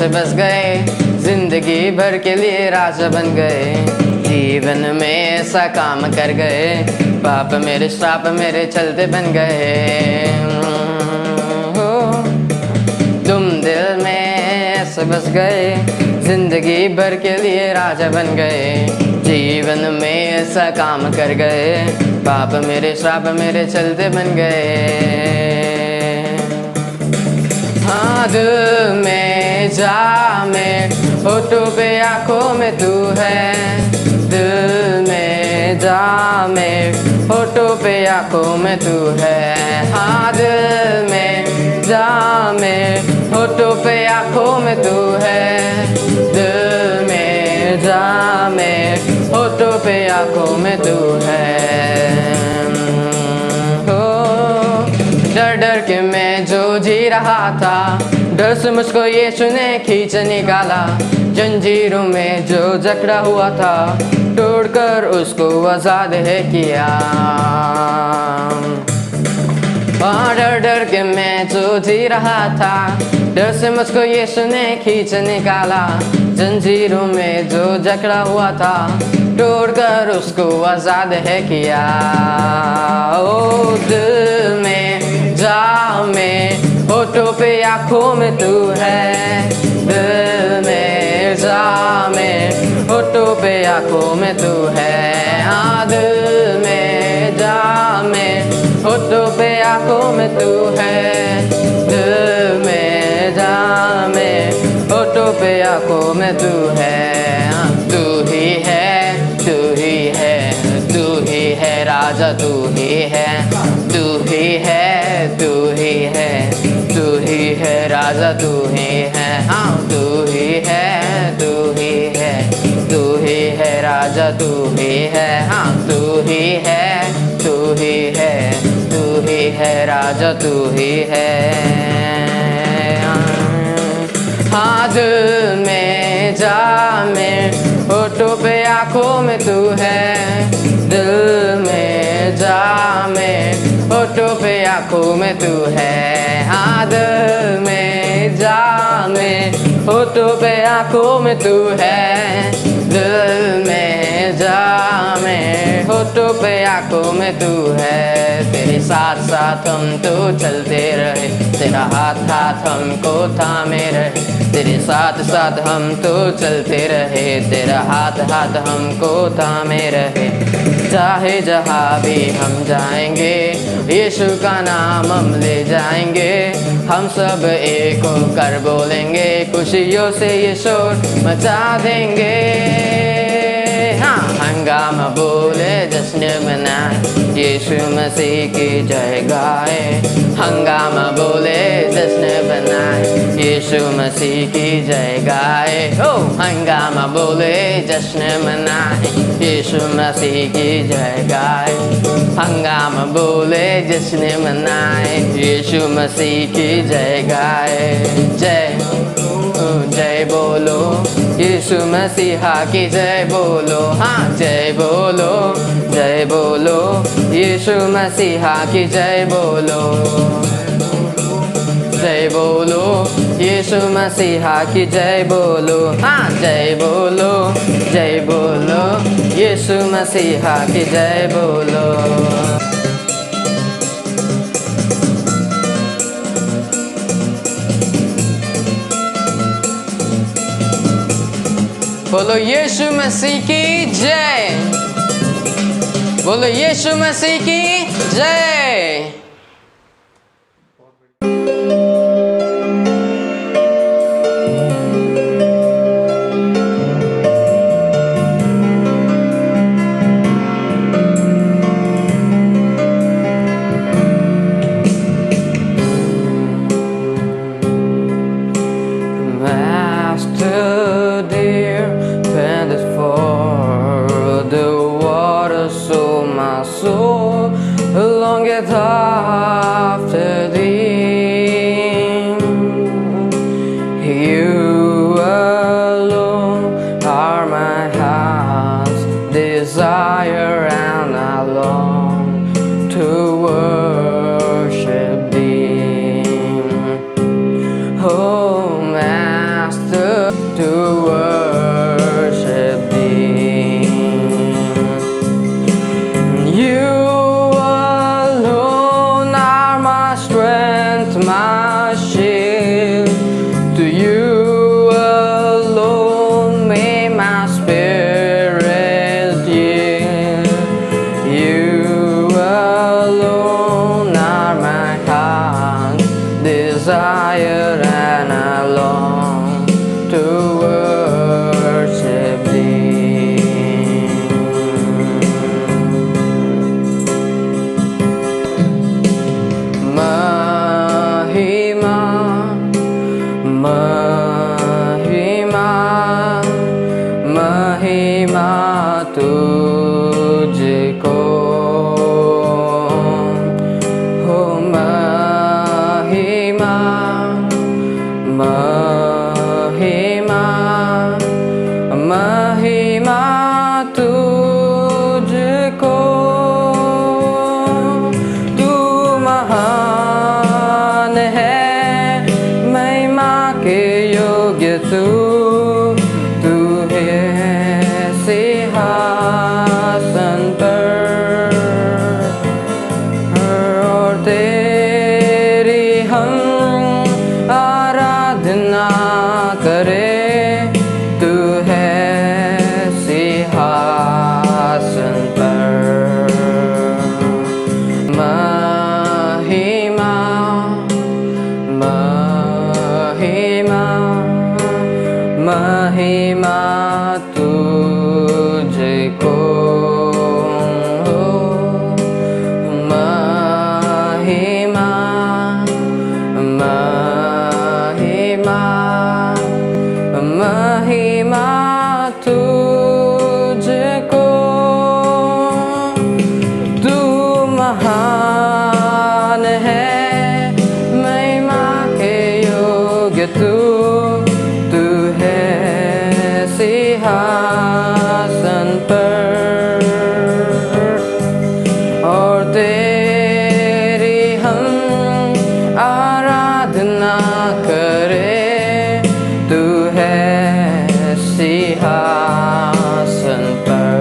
ऐसे बस गए, जिंदगी भर के लिए राजा बन गए। जीवन में ऐसा काम कर गए, पाप मेरे श्राप मेरे चलते बन गए। तुम दिल में ऐसे बस गए, जिंदगी भर के लिए राजा बन गए। जीवन में ऐसा काम कर गए, पाप मेरे श्राप मेरे चलते बन गए। हाँ दिल में जा में, होठों पे आँखों में तू है। दिल में जा में, होठों पे आँखों में तू है। हाँ दिल में जा में, होठों पे आँखों में तू है। दिल में जा में, होठों पे आँखों में तू है। डर डर के मैं जो जी रहा था, डर से मुझको यीशु ने खींच निकाला। जंजीरों में जो जकड़ा हुआ था, तोड़कर उसको आजाद है किया। डर डर के मैं जो जी रहा था, डर से मुझको यीशु ने खींच निकाला। जंजीरों में जो जकड़ा हुआ था, तोड़कर उसको आजाद है किया। ओ दिल में जा में, होठों पे आँखों में तू है। दिल में जा में, होठों पे आँखों में तू है। हाँ दिल में जा में, होठों पे आँखों में तू है। दिल में जा में, होठों पे आँखों में तू है। तू ही है, तू ही है, तू ही है राजा, तू ही है। तू ही है, तू ही है, तू ही है राजा, तू ही है। हाँ तू ही है, तू ही है, तू ही है राजा, तू ही है। हाँ तू ही है, तू ही है, तू ही है राजा, तू ही है। हाँ दिल में जा में, होठों पे आँखों में तू है। दिल में जा में, होठों पे आँखों में तू है। हाँ दिल में जा में, होठों पे आँखों में तू है। दिल में जा में, होठों पे आँखों में तू है। तेरे साथ साथ हम तो चलते रहे, तेरा हाथ हाथ हमको थामे रहे। तेरे साथ साथ हम तो चलते रहे, तेरा हाथ हाथ हमको थामे रहे। चाहे जहाँ भी हम जाएंगे, यीशु का नाम हम ले जाएंगे। हम सब एक होकर बोलेंगे, खुशियों से ये शोर मचा देंगे। हाँ हंगामा बोले, जश्न मनाए, यीशु मसीह की जय गाए। हंगामा बोले, जश्न बनाए, यीशु मसीह की जय गाए। ओ हंगामा बोले, जश्न मनाए, यीशु मसीह की जय गाए। हंगामा बोले, जश्न मनाए, यीशु मसीह की जय गाए। जय जय बोलो, यीशु मसीहा की जय बोलो। हाँ जय बोलो, जय बोलो, यीशु मसीहा की जय बोलो। जय बोलो, यीशु मसीहा की जय बोलो। हाँ जय बोलो, जय बोलो, यीशु मसीहा की जय बोलो। बोलो यीशु मसीह की जय, बोलो यीशु मसीह की जय। Master dear, panted for the water, so my soul longeth after thee. You alone are my heart's desire, and I long to worship thee. Oh, Master Master, to worship Thee. You alone are my strength, my shield. To you alone may my spirit yield. You alone are my heart's desire, and I long to worship Thee. Mahima, Mahima, Mahima तुझको हो महिमा, महिमा, महिमा तुझको। तू महान है, महिमा के योग्य तू है सिंहासन पर, और तेरी हम आराधना करें। तू है सिंहासन पर। महिमा, महिमा, महिमा तुझको हो। महिमा, महिमा, महिमा तुझको। तू महान है, महिमा के योग्य तू है सिंहासन पर, और तेरी हम आराधना करें। तू है सिंहासन पर।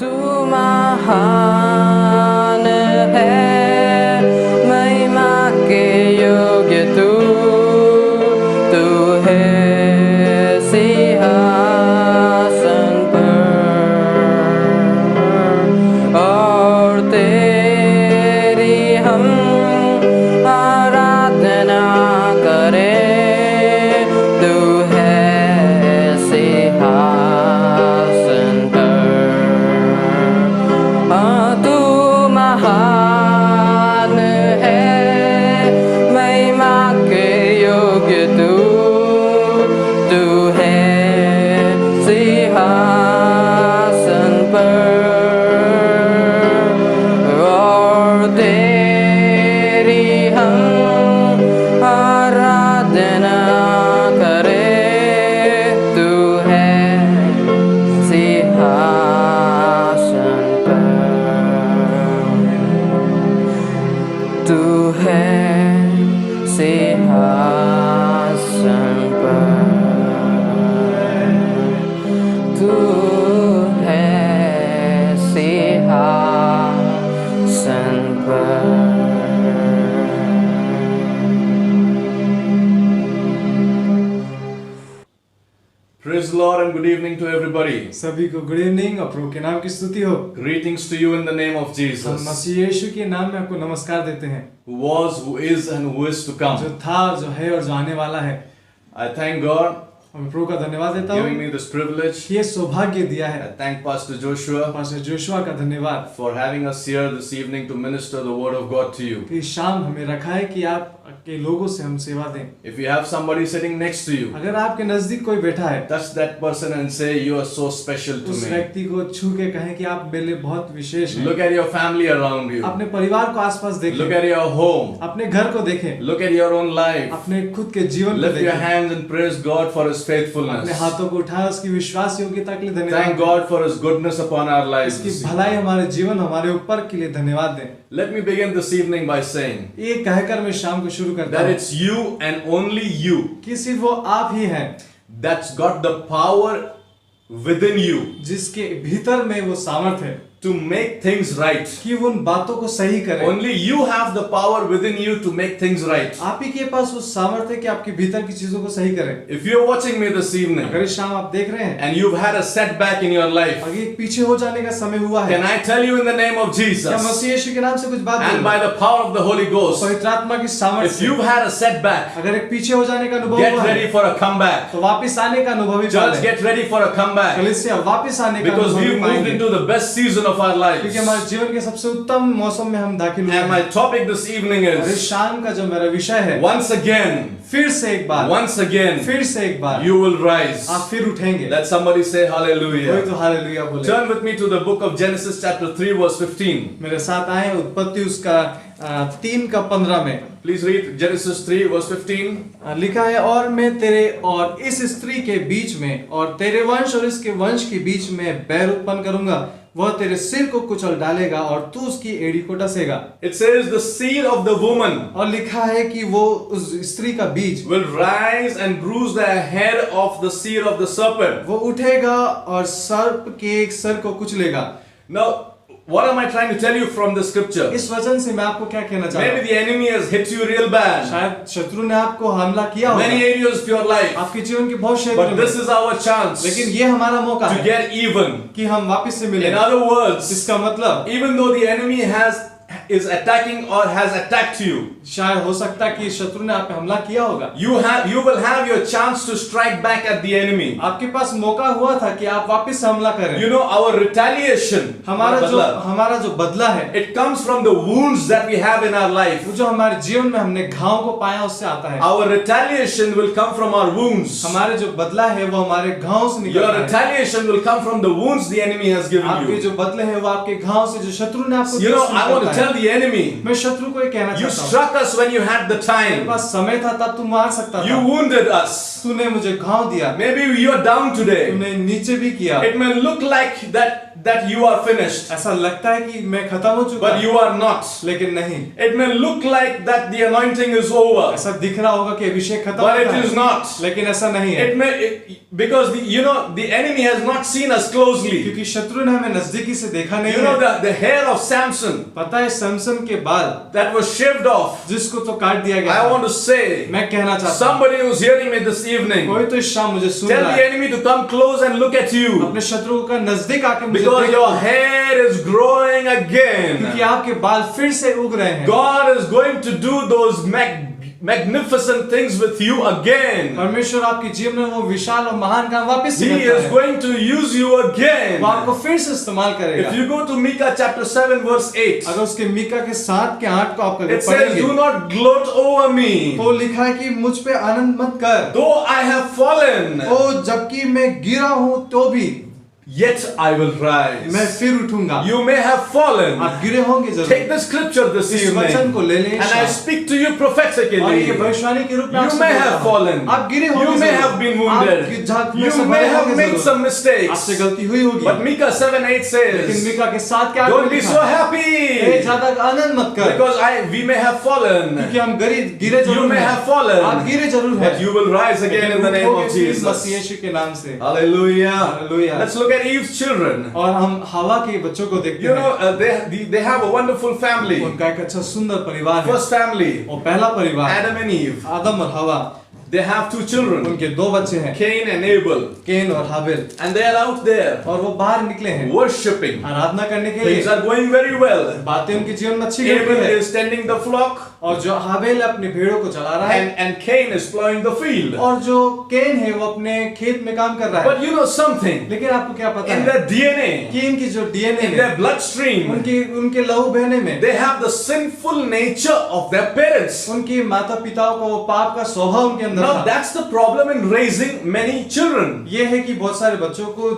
तू महान है, महिमा के योग्य तू है सिंहासन पर, और तेरी हम आराधना करें। तू है सिंहासन पर। तू महान है, महिमा के योग्य तू है सिंहासन पर, और तेरी हम आराधना करें। तू है सिंहासन पर। तू है सिंहासन पर। तू है सिंहासन पर। Praise the Lord and good evening to everybody. सभी को गुड इवनिंग और प्रभु के नाम की स्तुति हो। Greetings to you in the name of हम Jesus, मसीह यीशु के नाम में आपको नमस्कार देते हैं, who was, who is, and who is to जो come. था, जो है और जो आने वाला है। I thank God मैं प्रभु का धन्यवाद देता for giving हूँ me this privilege. कि ये सौभाग्य दिया I है। thank Pastor Joshua pastor Joshua का धन्यवाद for having us here this evening to minister the word of God to you. कि शाम हमें रखा है कि आप के लोगों से हम सेवा दें। If you have somebody sitting next to you, अगर आपके नजदीक कोई बैठा है, touch that person and say, you are so special to उस me. व्यक्ति को छू के कहें कि आप मेरे लिए बहुत विशेष हैं। Look at your family around you. अपने परिवार को आसपास Look देखें, at your home. अपने घर को देखें, Look at your own life. अपने खुद के जीवन को Lift your देखें, hands and praise God for His अपने faithfulness. हाथों को उठाएं, उसकी विश्वास योग्यता के लिए धन्यवाद Thank दें। God for His goodness upon our इसकी lives. भलाई हमारे जीवन, हमारे ऊपर के लिए धन्यवाद दें। Let me begin this evening by saying ये कहकर मैं शाम को शुरू करता that हूँ it's you and only you कि सिर्फ वो आप ही हैं that's got the power within you जिसके भीतर में वो सामर्थ है to make things right. कि वो उन बातों को सही करे। Only you have the power within you to make things right. आप ही के पास वो सामर्थ है कि आपके भीतर की चीजों को सही करें। If you're watching me this evening अगर इस शाम आप देख रहे हैं and you've had a setback in your life, अगर एक पीछे हो जाने का समय हुआ है, can I tell you in the name of क्या Jesus मसीह यीशु के नाम से कुछ बात and by the power of the Holy Ghost, पवित्र आत्मा की सामर्थ if से you've had a setback, अगर एक पीछे हो जाने का अनुभव get हुआ ready है for a comeback. तो वापस आने का अनुभव ही Church, get ready for a comeback कलीसिया वापस आने का because अनुभव we've भी moved पाएंगे into the best season of our lives. क्योंकि हमारे जीवन के सबसे उत्तम मौसम में हम दाखिल हुए And my हैं। topic this evening और इस is शाम का जो मेरा विषय है once again, फिर से एक बार फिर से एक बार you will rise. आप फिर उठेंगे। Let somebody say कोई hallelujah. तो हालेलुया बोले। Turn with me to the book of Genesis chapter 3 verse 15. मेरे साथ आए उत्पत्ति उसका 3:15 में Please read Genesis 3 verse 15. लिखा है और मैं तेरे और इस स्त्री के बीच में और तेरे वंश और इसके वंश के बीच में बैर उत्पन्न करूंगा वह तेरे सिर को कुचल डालेगा और तू उसकी एड़ी को डसेगा। It says the seed of the woman और लिखा है कि वो उस स्त्री का बीज will rise and bruise the head of the seed of the serpent. वो उठेगा और सर्प के एक सर को कुचलेगा। Now, what am I trying to tell you from the scripture? इस वचन से मैं आपको क्या कहना चाहता Maybe हूँ? the enemy has hit you real bad. शायद शत्रु ने आपको हमला किया Many होगा areas of your life. आपके जीवन के बहुत क्षेत्र But this में, is our chance लेकिन ये हमारा मौका to है get even. कि हम वापस से मिलें। In other words, इसका मतलब even though the enemy is attacking or has attacked you, शायद हो सकता है कि शत्रु ने आप पे हमला किया होगा, you will have your chance to strike back at the enemy. आपके पास मौका हुआ था कि आप वापस से हमला करें। You know, our retaliation, हमारा जो बदला है it comes from the wounds that we have in our life. वो जो हमारे जीवन में हमने घाव को पाया उससे आता है। Our retaliation will come from our wounds. हमारे जो बदला है वो हमारे घाव से Your निकलता है। retaliation will come from the wounds the enemy has given आपके you. जो बदले हैं वो आपके घाव से जो शत्रु ने आपको You know, दिया I want to उससे tell the enemy, मैं शत्रु को ये कहना you चाहता हूँ, struck us when you had the मेरे time. पास समय था तब तू मार सकता You था, wounded us. तूने मुझे घाव दिया, Maybe you're down today. तूने नीचे भी किया। It may look like that you are finished, ऐसा लगता है कि मैं खत्म हो चुका but you are not. लेकिन नहीं, It may look like that the anointing is over, ऐसा दिख रहा होगा कि अभिषेक खत्म but it होता is है, not. लेकिन ऐसा नहीं है Because the enemy has not seen us closely. क्योंकि शत्रु ने हमें नजदीकी से देखा नहीं You know है। the hair of Samson पता है सैमसन के बाल that was shaved off. जिसको तो काट दिया गया I था। want to say, मैं कहना चाहता हूँ somebody who's hearing me this evening, कोई तो इस शाम मुझे सुन tell रहा the है, enemy to come close and look at you, अपने शत्रु का नजदीक आके मुझे because देखो, your hair is growing again. क्योंकि आपके बाल फिर से उग रहे हैं। God is going to do those magnificent things with you again. परमेश्वर आपके जीवन में वो विशाल और महान काम वापस से He करता is है। going to use you again. वो आपको फिर से इस्तेमाल करेगा। If you go to Micah chapter 7 verse 8, अगर उसके मीका के 7 के 8 को आप it अगर says, पढ़ेंगे do not gloat over me, तो लिखा है कि मुझ पे आनंद मत कर, though I have fallen, तो जबकि मैं गिरा हूँ तो भी yet I will rise. मैं फिर उठूंगा। You may have fallen. आप गिरे होंगे जरूर। Take the scripture this इस वचन को evening, ले लें and I speak to you और ये prophetically. भविष्यवाणी के रूप में You आपसे may बोल रहा have हूं। fallen. आप गिरे होंगे You may जरूर। have been आपकी wounded. झाग में You से may भरे have होंगे made जरूर। some mistakes. आपसे गलती हुई होगी। But Micah 7:8 लेकिन says, मीका के 7 के 8 don't में be लिखा so है, happy, ज्यादा आनंद मत कर, because we may have fallen, क्योंकि हम गिरे you जरूर may हैं। have fallen, आप गिरे जरूर हैं, but you will rise again in the name of Jesus. मसीह यीशु के नाम से। Hallelujah. Hallelujah. Let's look at Eve's children. और हम हवा के बच्चों को देखते You हैं। know, they have a wonderful family. उनका एक अच्छा सुंदर परिवार है। First family, और पहला परिवार Adam and Eve. आदम और हवा, They have 2 children, उनके 2 बच्चे हैं, Cain and Abel, केन और हाबिल, and they are out there और वो बाहर निकले हैं worshipping. आराधना करने के Things लिए। are going very well. बातें उनके जीवन में अच्छी चल Abel रही है, is tending the flock, और जो हाबिल अपने भेड़ों को चला रहा है, and Cain is plowing the field. और जो केन है वो अपने खेत में काम कर रहा है। But you know something, लेकिन आपको क्या पता in है their DNA, कि इनकी जो डीएनए in है, their bloodstream, उनके लहू बहने में they have the sinful nature of their parents. उनके माता पिताओं का वो पाप का स्वभाव उनके अंदर Now था। that's the problem in raising many children, ये है कि बहुत सारे बच्चों को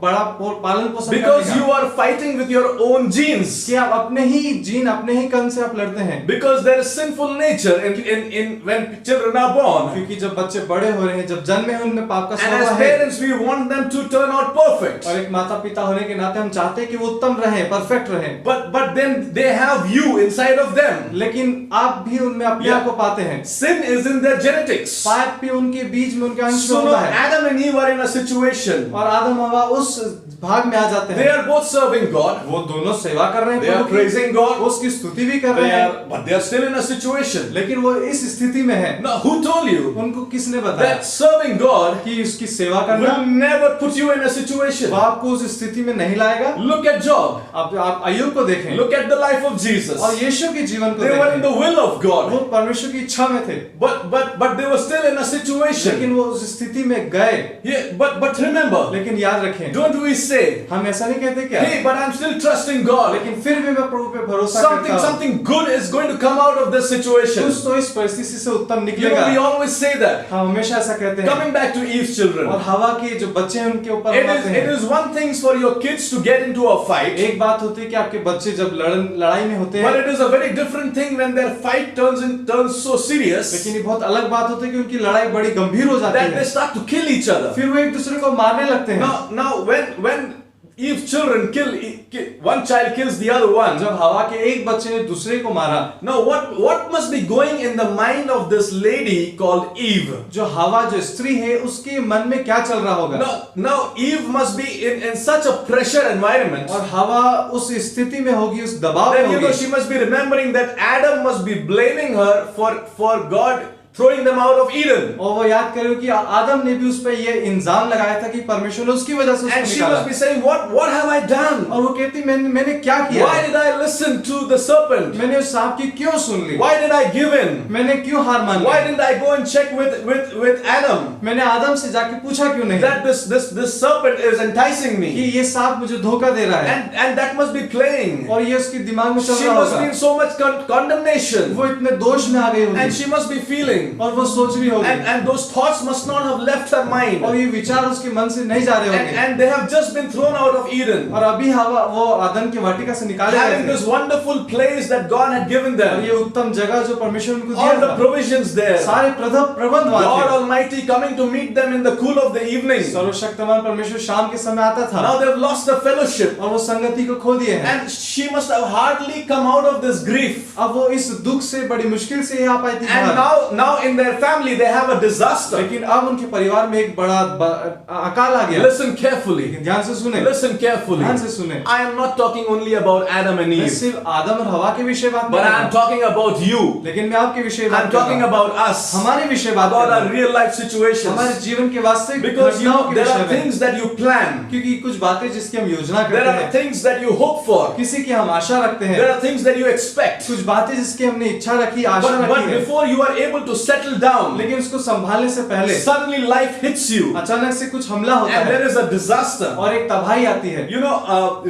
बड़ा पालन पोषण because करने you are fighting with your own genes, कि आप अपने ही जीन अपने ही कण से आप लड़ते हैं, because there there is sinful nature in when children are born. क्योंकि जब बच्चे बड़े हो रहे हैं, जब जन्मे हैं, उनमें पाप का And स्वभाव as है। parents, we want them to turn out perfect. और एक माता पिता होने के नाते हम चाहते हैं कि वो उत्तम रहें, परफेक्ट रहें। But then they have you inside of them. लेकिन आप भी उनमें अपने Yeah. आप को पाते हैं। Sin is in their genetics. पाप भी उनके बीज में, उनके अंश में So now होता है। Adam and Eve are in a situation. और आदम हवा उस भाग में आ जाते They हैं। are both serving God. वो दोनों सेवा कर रहे हैं, They are प्रभु की, praising God. उसकी स्तुति भी कर They रहे हैं, but they are still in a situation. लेकिन वो इस स्थिति में है। Now, who told you उनको किसने बताया that serving God कि उसकी सेवा करना will never put you in a situation? वो आपको उस स्थिति में नहीं लाएगा? Look at Job. आप अय्यूब को देखें Look at the life of Jesus. और यीशु के जीवन को They were in देखें। the will of वो God, परमेश्वर की इच्छा में थे, but they were still in a situation. लेकिन वो उस स्थिति में गए। Yeah, but remember, लेकिन याद रखें, don't we say, हम ऐसा नहीं कहते क्या? hey, but I'm still trusting God. लेकिन फिर भी मैं प्रभु पे भरोसा करता हूँ। Something good is going to come out of this situation. कुछ तो इस परिस्थिति से उत्तम You know, निकलेगा। we always say that. हम हमेशा ऐसा कहते हैं। Coming back to Eve's children, और हवा के जो बच्चे हैं उनके ऊपर हम आते it हैं। is one thing for your kids to get into a fight, एक बात होती है कि आपके बच्चे जब लड़ाई में होते but हैं, it is a very different thing when their fight turns so serious लेकिन ये बहुत अलग बात होती है कि उनकी लड़ाई बड़ी गंभीर हो जाती that they है। start to kill each other. फिर वो एक दूसरे को मारने लगते हैं। Now when Eve's children one child kills the other one. जब हवा के एक बच्चे ने दूसरे को मारा, Now what must be going in the mind of this lady called Eve? जो हवा जो स्त्री है उसके मन में क्या चल रहा होगा? Now Eve must be in such a pressure environment. और हवा उस स्थिति में होगी, उस दबाव में Then you know होगी। she must be remembering that Adam must be blaming her for God throwing them out of Eden. और वो याद करो कि आदम ने भी उस पर ये इल्जाम लगाया था कि परमेश्वर ने उसकी वजह से उसको And she निकाला। must be saying, what have I done? और वो कहती मैंने क्या किया? Why did I listen to the serpent? मैंने उस सांप की क्यों सुन ली? Why did I give in? मैंने क्यों हार मान Why Lee? didn't I go and check with Adam मैंने आदम से जाके पूछा क्यों नहीं that this serpent is enticing कि me? ये सांप मुझे धोखा दे रहा है? And that must be playing. और ये उसके दिमाग में चल She रहा must be होगा। in so much condemnation. वो इतने दोष में आ गई And होगी she must be feeling. और वो सोच रही होगी And those thoughts must not have left her mind. और ये विचार उसके मन से नहीं जा रहे होंगे। And they have just been thrown out of Eden. और अभी हवा वो आदम की वाटिका से निकाले Having गए this थे wonderful place that God had given और them. ये उत्तम जगह जो परमेश्वर उनको All दिया the था, provisions there. सारे प्रबंध वहाँ God थे। Almighty coming to meet them in the cool of the evening. सर्वशक्तिमान परमेश्वर शाम के समय आता था Now they've lost the fellowship. और वो संगति को खो दिए हैं। And she must have hardly come out of this grief. अब वो इस दुख से बड़ी मुश्किल से यहाँ पाई थी And बाहर। now in their family they have a disaster. लेकिन अब उनके परिवार में एक बड़ा अकाल आ गया। Listen carefully. ध्यान से सुने, Listen carefully. ध्यान से सुने। I am not talking only about Adam and मैं Eve, सिर्फ आदम और हवा के विषय बात but नहीं I कर am रहा, talking about you. लेकिन मैं आपके विषय बात I'm कर रहा talking हूं। about us. हमारे विषय बात About कर रहा our हूं। real life हमारे situations. जीवन के वास्तविक Because you घटनाओं know के there विषय are में, things that you plan. क्योंकि कुछ बातें जिसकी हम योजना There करते are हैं, things that you hope for. किसी की हम आशा रखते हैं, There are things that you expect. कुछ बातें जिसकी हमने इच्छा रखी, आशा But रखी है, before you are able to settle down, लेकिन उसको संभालने से पहले suddenly life hits you. अचानक से कुछ हमला होता And है there is a disaster. और एक तबाही आती है। You know,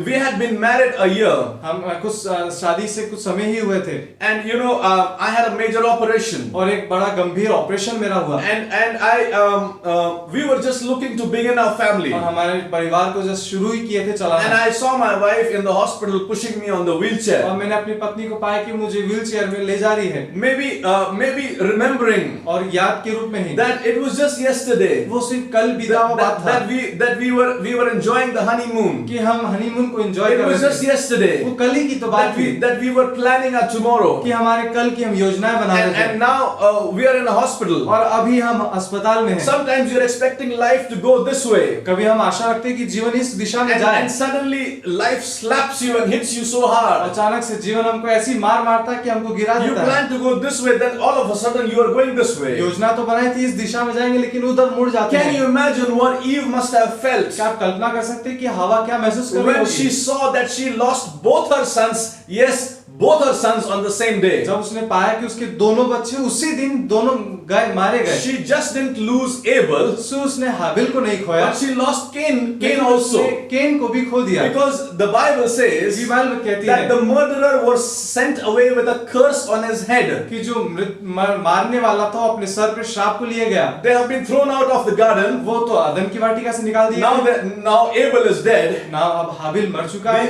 we had been married a year. हम कुछ शादी से कुछ समय ही हुए थे And you know, I had a major operation. और एक बड़ा गंभीर ऑपरेशन मेरा हुआ And we were just looking to begin our family. और हमारे परिवार को जस्ट शुरू ही किए थे And चलाना। I saw my wife in the hospital pushing me on the और wheelchair. मैंने अपनी पत्नी को पाया कि मुझे व्हीलचेयर में ले जा रही है Maybe remembering और याद के रूप में ही that it was just yesterday वो सिर्फ कल बीता हुआ बात था that we were enjoying the honeymoon. कि हम हनीमून को एंजॉय It कर was रहे just थे। yesterday वो कल ही की तो बात थी that we were planning our tomorrow. कि हमारे कल की हम योजनाएं बना रहे थे And now we are in a hospital. और अभी हम अस्पताल में हैं। Sometimes you're expecting life to go this way. कभी हम आशा रखते हैं कि जीवन इस दिशा में जाए, And suddenly life slaps you and hits you so hard. अचानक से जीवन हमको ऐसी मार मारता है कि हमको गिरा You देता है। plan to go this way, then all of a sudden you are going this way. योजना तो बनाई थी इस दिशा में जाएंगे, लेकिन उधर मुड़ जाते Can हैं। you imagine what Eve must have felt क्या आप कल्पना कर सकते हैं कि हवा क्या महसूस कर रही when होगी? she saw that she lost both her sons? Yes, both her sons on the same day. जब उसने पाया कि उसके दोनों बच्चे उसी दिन दोनों गए मारे गए। She just didn't lose Abel, सो उसने हाबिल को नहीं खोया, but she lost Cain लेकिन also. उसने केन को भी खो दिया। Because the Bible says Bible में कहती that है the murderer was sent away with a curse on his head. कि जो मारने वाला था अपने सर पे श्राप को लिए गया। They have been thrown out of the garden. वो तो अदन की वाटिका से निकाल दिया। Now Abel is dead. ना अब हाबिल मर चुका है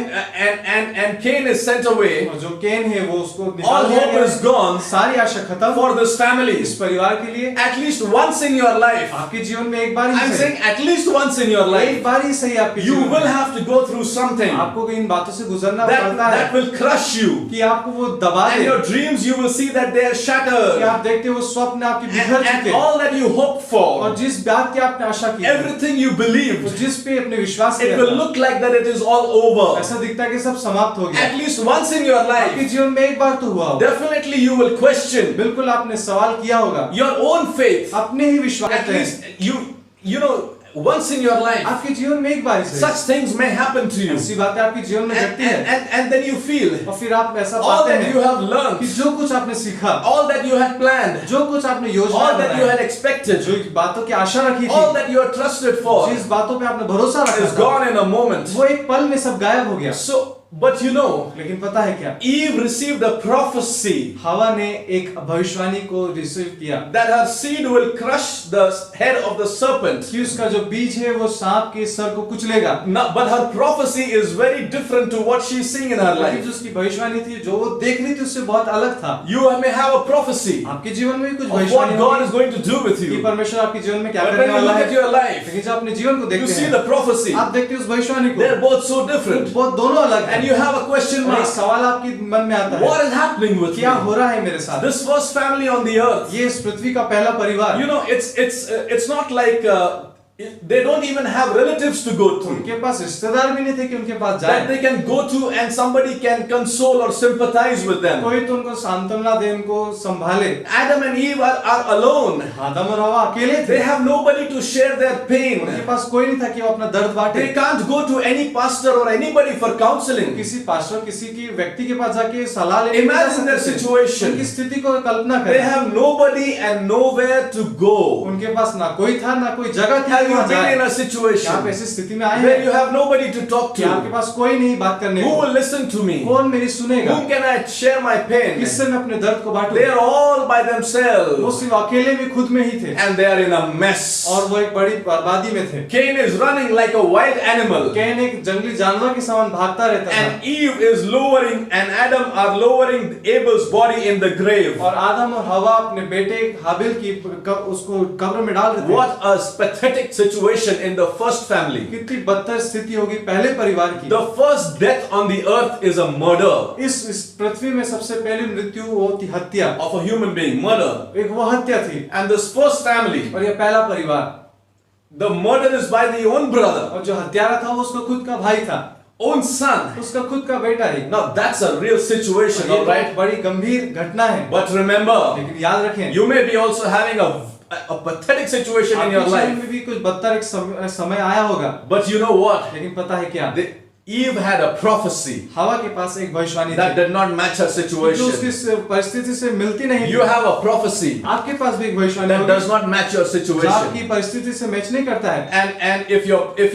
And Cain is sent away. और जो केन है वो उसको All निकाल दिया hope गया। is gone सारी आशा खत्म for this family. इस परिवार के लिए। At least once in your life. आपके जीवन में एक बार ही I'm सही, saying at least once in your एक life. बार ही सही आपके You जीवन will में have to go through something आपको इन बातों से गुजरना that पड़ता है will crush you. कि आपको वो दबा And they, your dreams, you will see that they are कि shattered. आप देखते हो वो स्वप्न आपके बिखर And चुके all that you hoped और for, जिस बात की आपने आशा की थी, everything you believed, वो जिस पे अपने विश्वास it किया will था, look like that it is all over. ऐसा दिखता है कि सब समाप्त हो गया। At least once in your आपके life, जीवन में एक बार तो हुआ होगा, definitely you will question बिल्कुल आपने सवाल किया होगा, your own faith. अपने ही विश्वास At पे। least you know, once in your life, आपके जीवन में एक बार ही सही, such things may happen to you. ऐसी बातें आपके जीवन में घटती है And then you feel और फिर आप ऐसा all पाते that you हैं have कि learned, जो कुछ आपने सीखा, all that you had planned, जो कुछ आपने योजना all that you बनाई, had expected, जो बातों की आशा रखी all थी, that you are trusted for जिस बातों पे आपने भरोसा is रखा था, gone in a moment. वो एक पल में सब गायब हो गया। So, but you know, लेकिन पता है क्या, Eve received a prophecy हवा ने एक भविष्यवाणी को रिसीव किया that her seed will crush the head of the serpent. कि उसका जो बीज है वो सांप के सर को कुचलेगा। Now, but her prophecy is very different to what she's seeing in her लेकिन life. जो उसकी भविष्यवाणी थी, जो वो देख रही थी, उससे बहुत अलग था। You may have a prophecy आपके जीवन में भी कुछ of what भविष्यवाणी God होगी is going to do with कि you. परमेश्वर आपके जीवन में क्या But करने when you वाला look at है, your life, लेकिन जब अपने जीवन को you देखते see हैं, the prophecy. आप देखते हैं उस भविष्यवाणी को, They're both so different. बहुत दोनों अलग हैं। And you have a question और एक mark. सवाल आपके मन में आता है, What is happening with क्या me? हो रहा है मेरे साथ? This first family on the earth. ये इस पृथ्वी का पहला परिवार, You know, it's not like they don't even have relatives to go to. उनके पास रिश्तेदार भी नहीं थे कि उनके पास That जाए, they can go to and somebody can console or sympathize with them. कोई तो उनको सांत्वना दे, उनको संभाले। Adam and Eve are alone. आदम और हवा अकेले थे, They have nobody to share their pain. उनके पास कोई नहीं था कि वो अपना दर्द बांटे। They can't go to any pastor or anybody for counseling. किसी पास्टर, किसी की व्यक्ति के पास जाके सलाह लेने नहीं जा Imagine their सकते थे। situation. उनकी स्थिति को कल्पना They करें, have nobody and nowhere to go. उनके पास ना कोई था ना कोई जगह थी Have कि you वहाँ been in जाए। a क्या situation आप ऐसी स्थिति में आए where you हैं have nobody to talk कि आपके to? पास कोई नहीं बात करने Who को? will listen to me? कौन मेरी सुनेगा? Whom can I share my pain? किससे मैं अपने दर्द को बांटूं? They are all by वो themselves सिर्फ अकेले भी खुद में ही थे and they are in a mess. और वो एक बड़ी बर्बादी में थे। Cain is running like a wild animal can एक जंगली जानवर के समान भागता रहता था and Eve is lowering and Adam are lowering Abel's body in the grave. और आदम और हवा अपने बेटे हाबिल की उसको कब्र में डाल रहे थे। What a pathetic situation in the first family. कितनी बदतर स्थिति होगी पहले परिवार की। The first death on the earth is a murder इस पृथ्वी में सबसे पहली मृत्यु वो थी हत्या, of a human being. Murder. एक वो हत्या थी। And this first family, और ये पहला परिवार, the murder is by the own brother, और जो हत्यारा था वो उसका खुद का भाई था, own son. उसका खुद का बेटा ही। Now that's a real situation, ये all तो right? बड़ी गंभीर घटना है। But remember, लेकिन याद रखें, you may be also having a pathetic situation in your आपके जीवन life. में भी कुछ बदतर एक समय आया होगा, But you know what? लेकिन पता है क्या, Eve had a prophecy हवा के पास एक भविष्यवाणी that थी did not match her जो situation. उसकी परिस्थिति से मिलती नहीं You थी। have a prophecy आपके पास भी एक भविष्यवाणी that होगी does not match your जो situation. आपकी परिस्थिति से मैच नहीं करता है। And if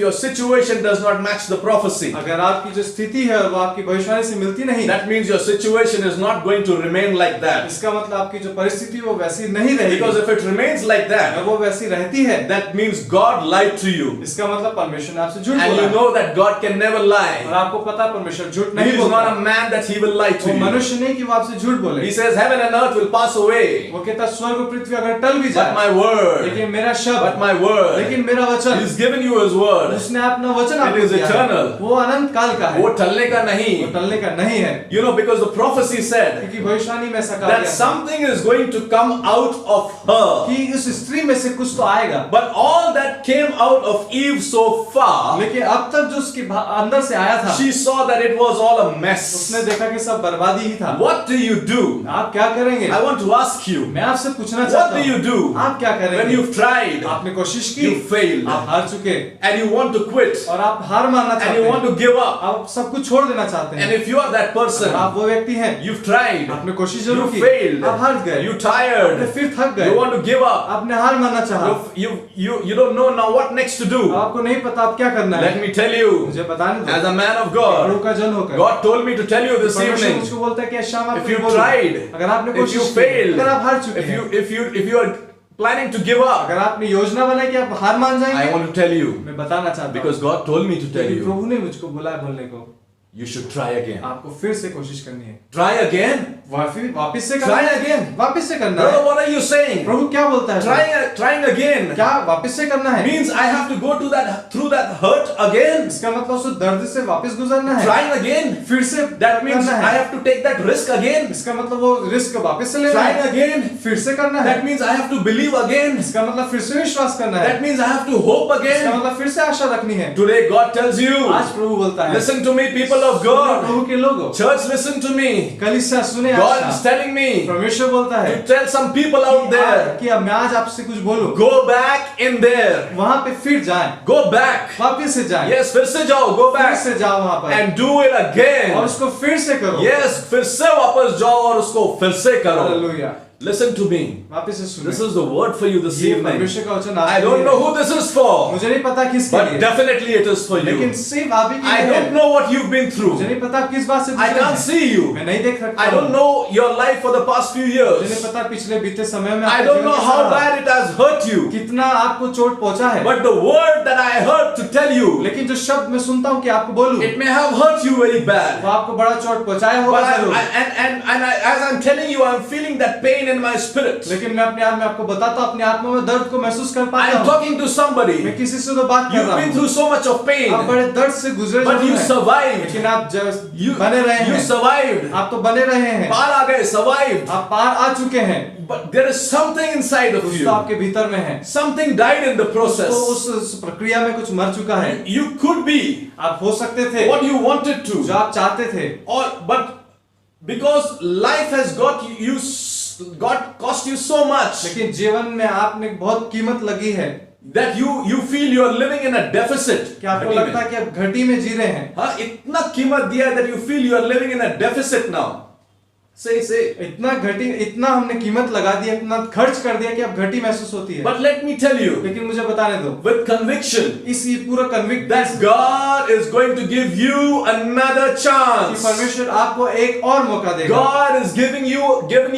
your situation does not match the prophecy, अगर आपकी जो स्थिति है वो आपकी भविष्यवाणी से मिलती नहीं, that means your situation is not going to remain like that. इसका मतलब आपकी जो परिस्थिति वो वैसी नहीं रहेगी। Because if it remains like अगर that, वो वैसी रहती है, that means God lied to you. इसका मतलब परमेश्वर ने आपसे झूठ And बोला you है। know that God can never और lie. आपको पता है परमेश्वर झूठ He नहीं is बोलता। not a man that he will lie to वो you. मनुष्य नहीं कि वो आपसे झूठ बोले। He says heaven and earth will pass away, वो कहता स्वर्ग और पृथ्वी अगर टल भी but जाए, my word, लेकिन मेरा but शब्द, my word, लेकिन मेरा वचन, He's given you His word. उसने अपना वचन It आपको is दिया है। eternal. वो अनंत काल का है, वो टलने का वो नहीं. टलने का नहीं है। You know, because the prophecy said क्योंकि भविष्यवाणी में ऐसा कहा that गया था something is going to come out of her. कि उस स्त्री में से कुछ तो आएगा, But all that came out of Eve so far लेकिन अब तक जो उसके अंदर से से आया था, she saw that it was all a mess. उसने देखा कि सब बर्बादी ही था। What do you do? आप क्या करेंगे? I want to ask you. मैं आपसे पूछना What चाहता do you हूँ, do आप क्या when करेंगे? you've tried, आपने कोशिश की, you failed, आप हार चुके and you want to quit, और आप हार मानना and चाहते you want हैं, to give up? आप सब कुछ छोड़ देना चाहते And हैं। if you are that person, अगर आप वो व्यक्ति हैं, you've tried, आपने कोशिश जरूर you की, failed, आप हार गए, you आपने tired, फिर थक you गए, want to give up, आपने हार मानना चाहा, you don't know now what next to do. आपको नहीं पता आप क्या करना है। Let me tell you, मुझे बताने दो, as a man of Prabhu God, का जन होकर, God told me to tell you this परमेश्वर evening, मुझको बोलता है कि आज शाम if आपको you ये बोलो, tried, अगर आपने if you कोशिश की, failed, अगर आप हार चुके हैं, if you are planning to give up, अगर आपने योजना बनाई कि आप हार मान I जाएंगे, want to tell you, मैं बताना चाहता हूँ, because God told me to tell क्योंकि you, प्रभु ने मुझको बोला है बोलने को, you should try again. आपको फिर से कोशिश करनी है, Try again? वापिस से करना Try है, again. वापिस से करना Brother, है। what are you saying? प्रभु क्या बोलता है? Trying again क्या वापिस से करना है? means I have to go to through that hurt again. इसका मतलब उस दर्द से वापस गुजरना है, Trying again, फिर से that means करना I है। have to take that risk again. इसका मतलब वो रिस्क वापस से लेना Trying है, again, फिर से करना है। that means I have to believe again. इसका मतलब फिर से विश्वास करना है, That means I have to hope इसका again. मतलब फिर से आशा रखनी है। Today God tells you, आज प्रभु बोलता है, listen to me, people of God. प्रभु के लोगों, Church, listen to me. कलीसिया सुने God is आज, telling me परमेश्वर बोलता है to tell some people out there, कि अब मैं आज आपसे कुछ बोलूं, go back in there. वहां पे फिर जाएं, Go back. वापस से जाएं, Yes, फिर से जाओ, go फिर back से जाओ वहां पर and do it again. और उसको फिर से करो। Yes, फिर से वापस जाओ और उसको फिर से करो. Hallelujah, Listen to me. वापस से सुनो। This is the word for you this ये evening. परमेश्वर का वचन I आपके don't लिए know है। who this is for, मुझे नहीं पता किसके but लिए, definitely it is for लेकिन you. सिर्फ आप ही के I लिए don't है। know what you've been मुझे through. नहीं पता आप किस बात से I गुजरे can't हैं। see you. मैं नहीं देख सकता I don't know your life for the past few मुझे years. नहीं पता पिछले बीते समय में I आपके don't जीवन know कैसा how रहा, bad it has hurt you. कितना आपको चोट पहुंचा है, But the word that I heard to tell you, लेकिन जो शब्द मैं सुनता हूँ कि आपको बोलूं, it may have hurt you very bad. वो आपको बड़ा चोट पहुंचाया होगा But जरूर, as I'm telling you, I'm feeling that pain in my spirit. लेकिन मैं अपने आप में आपको बताता हूँ, अपने आत्मा में दर्द को महसूस कर पाता I'm हूँ। talking to somebody. मैं किसी से तो बात कर You've रहा been हूँ, through so much of pain, आप बड़े दर्द से गुजरे but जरूर you हैं, survived. लेकिन आप You बने रहे you हैं, survived. आप तो बने रहे हैं, पार आ गए, survived. आप पार आ चुके हैं, But there is something inside of कुछ you. तो आपके भीतर में है, Something died in the तो process. उस प्रक्रिया में कुछ मर चुका है। You could be आप हो सकते थे what you wanted to, जो आप चाहते थे, but because life has got cost you so much लेकिन जीवन में आपने बहुत कीमत लगी है that you feel you are living in a deficit. कि आपको लगता है कि आप घटी में जी रहे हैं। हाँ, इतना कीमत दिया है that you feel you are living in a deficit now. Say. इतना हमने कीमत लगा दी, इतना खर्च कर दिया कि अब घटी महसूस होती है। But let me tell you, लेकिन मुझे बताने दो, with conviction, इस पूरा convict that God is going to give you another कि chance. परमेश्वर आपको एक और मौका देगा। God is giving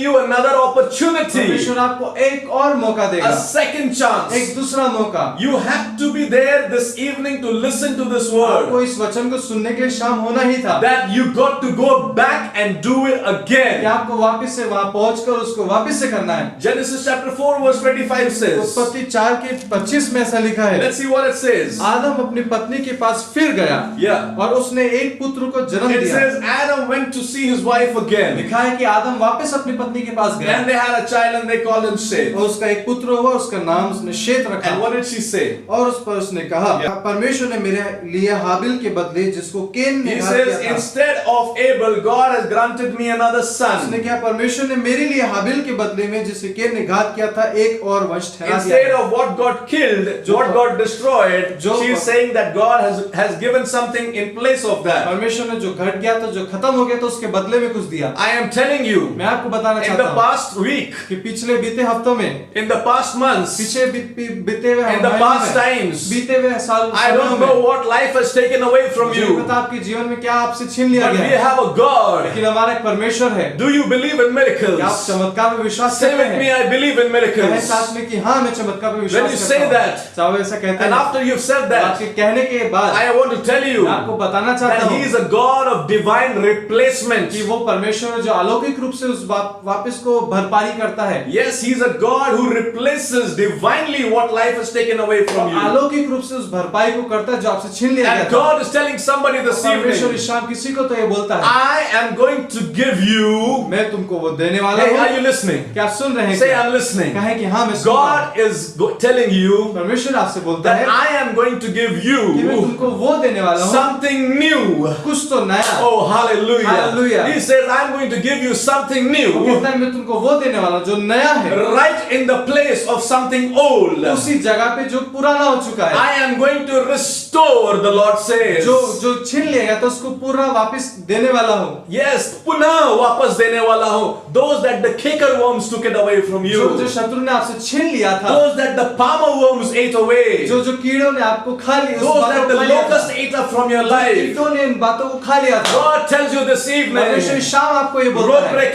you another opportunity, परमेश्वर आपको एक और मौका a देगा, second chance. एक दूसरा मौका। You have to be there this evening to listen to this आपको word. इस वचन को सुनने के लिए शाम होना ही था, That you got to go back and do it कि again. आपको वापस से वहां पहुंचकर उसको वापस से करना है। Genesis chapter 4 verse 25 says. उत्पत्ति 4:25 में ऐसा लिखा है, Let's see what it says. आदम अपनी पत्नी के पास फिर गया Yeah. और उसने एक पुत्र को जन्म It दिया। says Adam went to see his wife again. लिखा है कि आदम वापस अपनी पत्नी के पास गया And they had a child and they called him Seth. और उसका एक पुत्र हुआ, उसका नाम उसने शेत रखा। And what did she say? और उस पर उसने कहा, परमेश्वर ने मेरे लिए हाबिल के बदले जिसको केन ने He घात says, किया था, instead of Abel, God has granted me another son. उसने क्या परमेश्वर ने मेरे लिए हाबिल के बदले में जिसे केन ने घात किया था एक और वंश ठहरा Instead दिया। of what got killed, what got destroyed, जो- she's saying that God has given something in place of that. परमेश्वर ने जो घट गया था, जो खत्म हो गया था, उसके बदले में कुछ दिया। I am telling you, मैं आपको बताना in चाहता the हूँ past week, कि पिछले बीते हफ्तों में, in the past months, पीछे बीते हुए in the महीनों past में, times, बीते हुए साल I don't know what life has taken away from मुझे नहीं you, पता आपके जीवन में क्या आपसे छीन लिया but we गया है, have a God. लेकिन हमारा एक परमेश्वर है। Do you believe in क्या आप miracles? चमत्कार में विश्वास Say करते with me, हैं? I believe in कहें miracles. साथ में कि हाँ, मैं चमत्कार में When विश्वास you करता say हूँ। that, चाहे वो ऐसा कहते and हैं, after you've said that, आपके कहने के बाद I want to tell you मैं आपको बताना चाहता that हूँ He is a God of divine replacement. कि वो परमेश्वर है जो अलौकिक रूप से उस वापस को भरपाई करता है। Yes, He is a God who replaces divinely what life has taken away from you. अलौकिक रूप से उस भरपाई को करता है जो आपसे छीन लिया गया And था। God is telling somebody this परमेश्वर evening, इस शाम किसी को तो ये बोलता है, I am going to give you you. मैं तुमको वो देने वाला Hey, are हूँ। you listening? क्या आप सुन रहे हैं? Say क्या? I'm listening. कहें कि हाँ मैं सुन रहा हूँ। God is telling you परमेश्वर आपसे बोलता that है I am going to give कि मैं you तुमको वो देने वाला हूँ, something new. कुछ तो नया। Oh, hallelujah. Hallelujah. He says, I'm going to give you something वो new कहता है मैं तुमको वो देने वाला हूँ जो नया है, right in the place of something old. उसी जगह पे जो पुराना हो चुका है। I am going to restore, the Lord says. जो छीन लिएगा तो उसको पूरा वापस देने वाला हूँ। Yes, पुनः वापस देने वाला हूँ. Those that the canker worms took it away from you. जो शत्रु ने आपसे छीन लिया था, Those that the palmer worms ate away. जो कीड़ों ने आपको खा लिया, Those that the locust ate up from your life. कीटों ने इन बातों को खा लिया था। God tells you this evening. परमेश्वर शाम आपको ये बोलता है,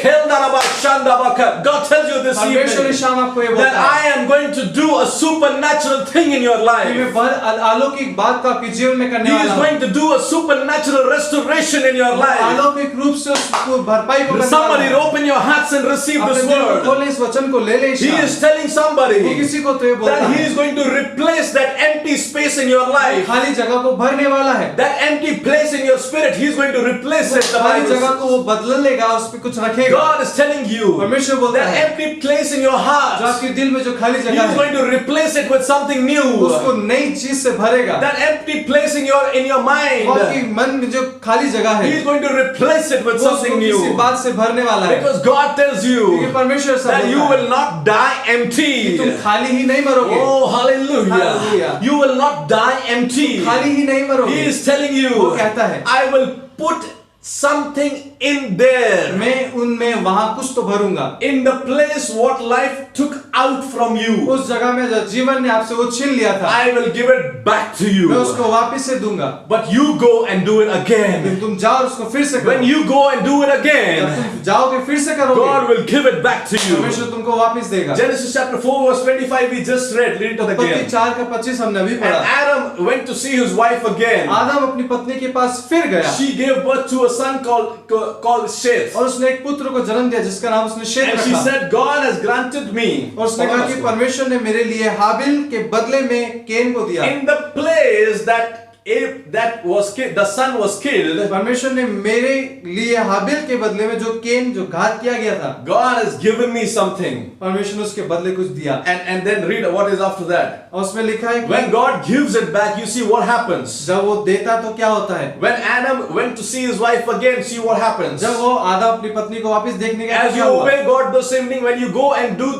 God tells you this परमेश्वर evening शाम आपको ये that बोलता है I am going to do a supernatural thing in your कि life. मैं अलौकिक बात को आपके जीवन में करने He वाला is हूँ। going to do a supernatural restoration in your life. अलौकिक रूप से उसको भरपाई को करने Somebody वाला हूँ। open your hearts and receive अपने this दिल को word. खोलें, इस वचन को ले लें। He शाम is telling वो somebody किसी को तो ये बोलता that he है is going to replace that empty space in your life. खाली जगह को भरने वाला है। That empty place in your spirit, he is going to replace it. The खाली Bible जगह says. को वो बदल लेगा, उस पे कुछ रखेगा। God is telling you परमेश्वर बोलता that है empty place in your जो heart, आपके दिल में जो खाली he जगह is है going to replace it with something new. उसको नई चीज से भरेगा। That empty place in your mind, वो आपके मन में जो खाली जगह है he is going to replace it with वो something उसको किसी new. बात से भरने वाला है। Because God tells क्योंकि you परमेश्वर ऐसा that you बोलता है will not die कि empty. तुम खाली ही नहीं मरोगे। Oh, hallelujah. Hallelujah. You will not die empty. खाली ही नहीं He मरोगे। is telling you, वो कहता है I will put something in there. मैं उनमें वहां कुछ तो भरूंगा। In the place what life took out from you, उस जगह में जो जीवन ने आपसे वो छीन लिया था, I will give it back to मैं you. उसको वापस से दूंगा। But you go and do it again. तुम जाओ और उसको फिर से When करो। you go and do it जब again, तुम जाओगे फिर से करोगे, God will give it back to you. परमेश्वर तुमको वापस देगा। Genesis chapter 4 verse 25 we just read. Read it उत्पत्ति again. 4:25 हमने अभी And पढ़ा। Adam went to see his wife again. आदम अपनी पत्नी के पास फिर गया She gave birth to a son called Seth. और उसने एक पुत्र को जन्म दिया जिसका नाम उसने शेत And she रखा। said, God has granted me. और उसने कहा कि परमेश्वर ने मेरे लिए हाबिल के बदले में केन को दिया। In the place that the son was killed, परमेश्वर ने मेरे लिए हाबिल के बदले में जो केन जो घात किया गया था, God has given me something. परमेश्वर ने उसके बदले कुछ दिया। And then read what is after that. और उसमें लिखा है When कि God gives it back, you see what happens. जब वो देता तो क्या होता है। When Adam went to see his wife again, see what happens. जब वो आदम अपनी पत्नी को वापस देखने गया As तो you क्या हुआ? obey God this evening, when you go and do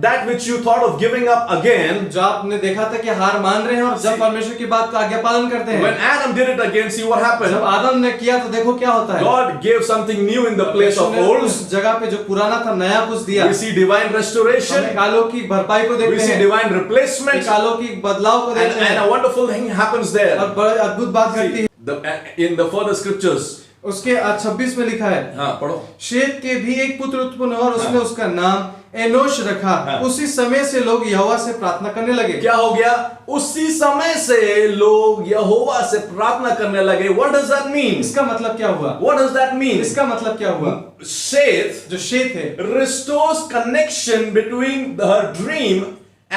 that which you thought of giving up again, जो आपने देखा था कि हार मान रहे हैं और जब परमेश्वर की बात का आज्ञा पालन करते हैं, when Adam did it again, see what happened. जब आदम ने किया तो देखो क्या होता है। God gave something new in the place of परमेश्वर ने old. उस जगह पे जो पुराना था नया कुछ दिया। We see divine हम restoration. एक अलौकिक भरपाई को We देखते see हैं, divine replacement. एक अलौकिक बदलाव को देखते And हैं a wonderful thing happens there. और बड़ी अद्भुत बात घटती है। In the further scriptures. उसके 26 में लिखा है, हाँ, पढ़ो. शेत के भी एक पुत्र उत्पन्न हुआ और उसने उसका नाम एनोश रखा। हाँ। उसी समय से लोग यहोवा से प्रार्थना करने लगे। क्या हो गया? उसी समय से लोग यहोवा से प्रार्थना करने लगे. What does that mean? इसका मतलब क्या हुआ? What does that mean? इसका मतलब क्या हुआ? Seth जो शेत है restores connection between her dream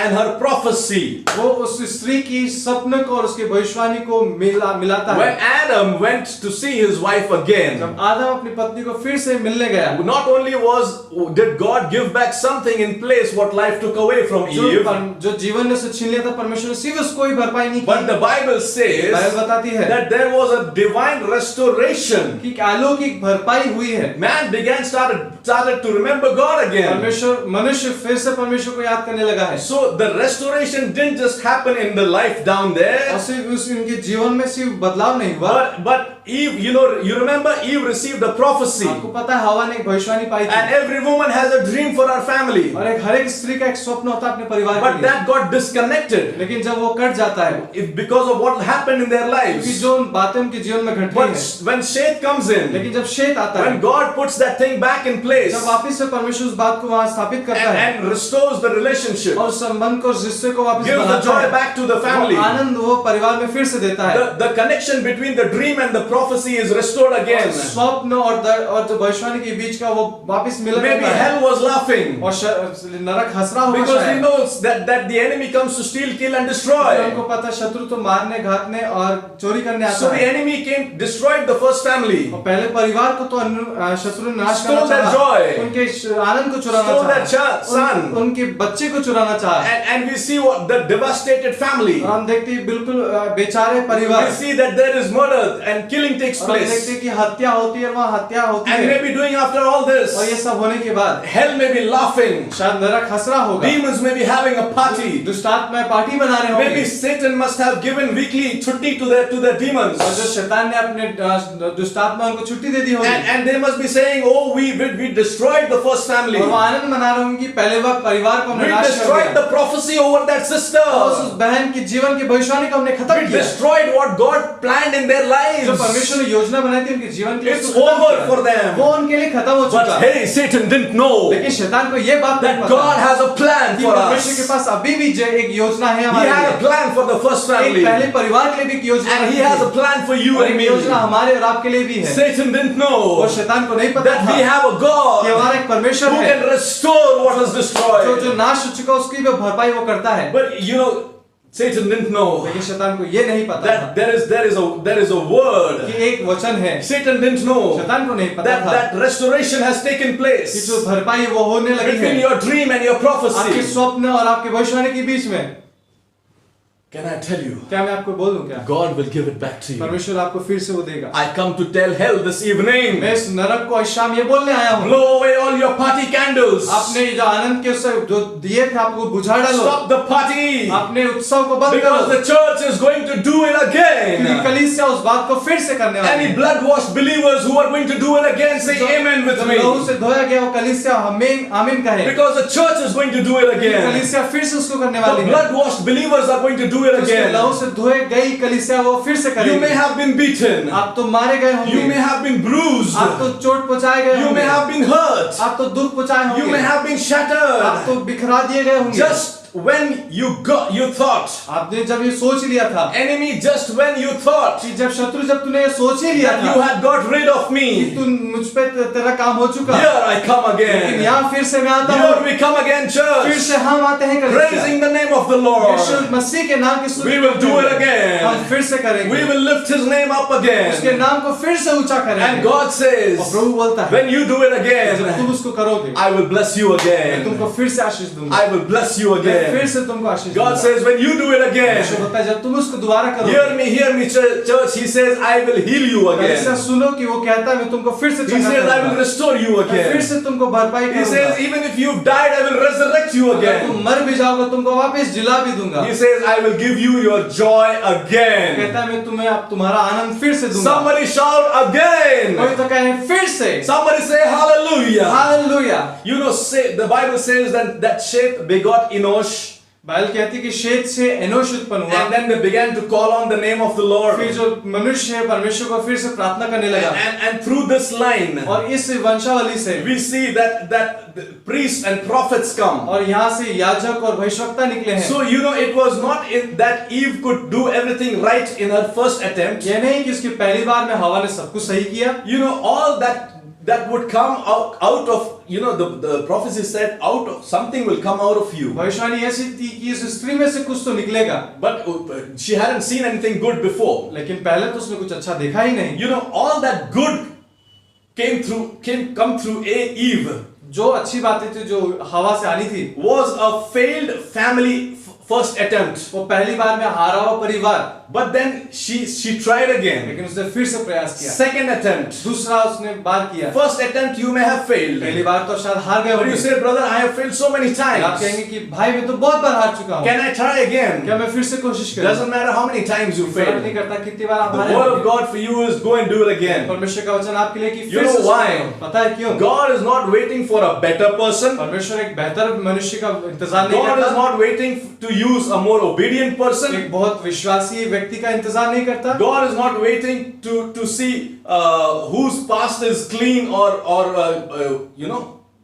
and her prophecy. वो उस स्त्री की स्वप्न को और उसके भविष्यवाणी को मिलाता When है। Adam went to see his wife again, जब आदम अपनी पत्नी को फिर से मिलने गया, not only did God give back something in place what life took away from Eve, जो जीवन ने उसे छीन लिया था, परमेश्वर ने सिर्फ उसको ही भरपाई नहीं but the की। Bible says बाइबल बताती है that there was a divine restoration. कि अलौकिक भरपाई हुई है। Man started to remember God again. परमेश्वर मनुष्य फिर से परमेश्वर को याद करने लगा है। So the restoration didn't just happen in the life down और there. सिर्फ उनके जीवन में सिर्फ बदलाव नहीं हुआ। But Eve, you remember Eve received a prophecy. आपको पता है हवा ने एक भविष्यवाणी पाई थी। And every woman has a dream for her family. और हर एक स्त्री का एक स्वप्न होता है अपने परिवार के But लिए। that got disconnected लेकिन जब वो कट जाता है because of what happened in their क्योंकि lives. जो बातें उनके जीवन में घट रही But हैं, when Seth comes in, लेकिन जब शेत आता है, when God puts that thing back in place जब वापस से परमेश्वर उस बात को वहां स्थापित करता है and restores the relationship, और उस संबंध को, रिश्ते को वापस gives the बनाता joy है। back to the family. वो आनंद वो परिवार में फिर से देता है। The connection between the dream and the prophecy is restored again. स्वप्न और जो भविष्यवाणी के बीच का वो वापस मिलन Maybe होता है। hell was laughing और नरक हंस रहा होगा because he शायद। knows that the enemy comes to steal, kill, and उनको destroy. पता है शत्रु तो मारने, घातने और चोरी करने आता So the है। enemy came, destroyed the first family, और पहले परिवार को तो शत्रु ने नाश करना Stole their चाहा, joy. उनके आनंद को चुराना Stole their चाहा, son. उनके बच्चे को चुराना चाहा। and we see what the devastated family. और हम देखते हैं बिल्कुल बेचारे परिवार। We see that there is murder and killing takes और हम देखते place. हैं कि हत्या होती है, वहाँ हत्या होती And है। maybe doing after all और ये this, सब होने के बाद hell may be laughing. शायद नरक हंस रहा होगा। Demons may be having a party. दुष्टात्मा पार्टी बना रहे Maybe होंगे। Satan must have given weekly छुट्टी to the demons. और जो शैतान ने अपने दुष्टात्मा उनको छुट्टी दे दी होगी। And they must be saying, oh, we destroyed the first family. और वो आनंद मना रहे होंगे कि पहले वह परिवार को हमने We नाश कर destroyed दिया। the prophecy over that sister. और उस बहन की जीवन की भविष्यवाणी को हमने खत्म We किया। destroyed what God planned in their जो lives. परमेश्वर ने योजना बनाई थी उनके जीवन के लिए, It's उसको खत्म over किया। for them. वो उनके लिए खत्म हो चुका। But hey, Satan didn't know लेकिन शैतान को ये बात नहीं that पता God has a plan कि for परमेश्वर के us. पास अभी भी एक योजना है He हमारे had a लिए। plan for the first एक family. पहले परिवार के लिए भी एक योजना And he रखी has a थी। plan for you और and एक me. योजना हमारे और आपके लिए भी है। Satan didn't और know शैतान को नहीं पता that we था have a कि God हमारा एक परमेश्वर who है can restore what is जो destroyed. नाश हो चुका उसकी भी भरपाई वो करता है। But you know, Satan didn't know लेकिन शैतान को ये नहीं पता था that there is a कि word. एक वचन है। Satan didn't know शैतान को नहीं पता that था that restoration has taken कि place जो भरपाई है वो होने लगी between है your dream and your आपके prophecy. स्वप्न और आपके भविष्यवाणी के बीच में। Can I tell you? क्या मैं आपको बोल दूं क्या? God will give it back to you. परमेश्वर आपको फिर से वो देगा। I come to tell hell this evening. मैं इस नरक को आज शाम ये बोलने आया हूँ। Blow away all your party candles. आपने जो आनंद के उससे जो दिए थे आपको बुझा डालो। Stop the party. आपने उत्सव को बंद Because करो। the church is going to do it क्योंकि again. कलीसिया उस बात को फिर से करने वाली Any है। blood-washed believers who are going to do it again, say amen with जो me. लहू से धोया गया वो कलीसिया आमीन आमीन कहे। Because the church is going to do it again. कलीसिया फिर से उसको करने The वाली है। blood-washed believers are going to do it उसके again. लहू से धोए गई कलीसिया वो फिर से You करेगी। may have been beaten. आप तो मारे गए होंगे। You may have been bruised. आप तो चोट पहुंचाए गए You होंगे। may have been hurt. आप तो दुख पहुंचाए होंगे। You may have been आप shattered. तो बिखरा दिए गए होंगे। Just when you thought, आपने जब ये सोच लिया था enemy, just when you thought कि जब शत्रु जब तूने ये सोच ही लिया that था you had got rid of कि me, तू मुझ पे तेरा काम हो चुका, here I come लेकिन again. यहाँ फिर से मैं आता Here हूँ। we come again, फिर church, से हम आते हैं कलीसिया। praising the name of the Yeshu Lord. मसीह के नाम की स्तुति We will do it करेंगे। again. हम फिर से करेंगे। We will lift his name up उसके again. नाम को फिर से ऊंचा करेंगे। And God और says, प्रभु बोलता है when you do it जब again, तुम उसको करोगे I will bless you मैं again. तुमको फिर से आशीष दूंगा। I will bless you मैं फिर again. से तुमको आशीष God दूंगा। says, when you do it Yeshu again, बोलता है जब तुम उसको दोबारा करोगे। hear me, church. He says, I will heal you कलीसिया again. सुनो कि वो कहता है मैं तुमको फिर से He चंगा says, I will करूंगा। restore you मैं फिर again. से तुमको भरपाई He करूंगा। says, even if you've died, I will resurrect you अगर तुम again. मर भी जाओगे तुमको वापस जिला भी दूंगा। He says, I will give you your joy again. कहता है मैं तुम्हें अब तुम्हारा आनंद फिर से दूंगा। Somebody shout again. कोई तो कहे फिर से। Somebody say hallelujah. Hallelujah. You know, the Bible says that Sheth begot Enosh, Bible कहती है कि शेत से एनोश उत्पन्न हुआ। and then they began to call on the name of the Lord. फिर जो मनुष्य है परमेश्वर को फिर से प्रार्थना करने लगा। And through this line, और इस वंशावली से we see that the priests and prophets come. और यहाँ से याजक और भविष्यवक्ता निकले हैं। So you know, it was not that Eve could do everything right in her first attempt. ये नहीं कि उसकी पहली बार में हवा ने सब कुछ सही किया। You know, all that would come out of, you know, the prophecy said, out of something will come out of you. भविष्यवाणी ऐसी थी कि इस स्त्री में से कुछ तो निकलेगा। But she hadn't seen anything good before. लेकिन पहले तो उसने कुछ अच्छा देखा ही नहीं। You know, all that good come through Eve जो अच्छी बातें थी जो हवा से आनी थी was a failed family first attempt. वो पहली बार में हारा हुआ परिवार। But then she tried again. लेकिन उसने फिर से प्रयास किया। Second attempt. दूसरा उसने बार किया। First attempt you may have failed. पहली बार तो शायद हार गए But you होंगे। say, brother, I have failed so many आप times. कहेंगे कि भाई मैं तो बहुत बार हार चुका हूँ। Can I try again? क्या मैं फिर से कोशिश करूँ? Doesn't matter how many times you फर्क नहीं fail. करता कितनी बार आप The हारे word of होंगे। God for you is go and do it again. परमेश्वर का वचन आपके लिए कि You फिर know से why? करो। पता है क्यों? God is not waiting for a better person. परमेश्वर एक बेहतर मनुष्य का इंतजार नहीं God is करता। not waiting to use a more obedient person. एक बहुत विश्वासी व्यक्ति का इंतजार नहीं करता। God is not waiting to see whose past is clean or you know.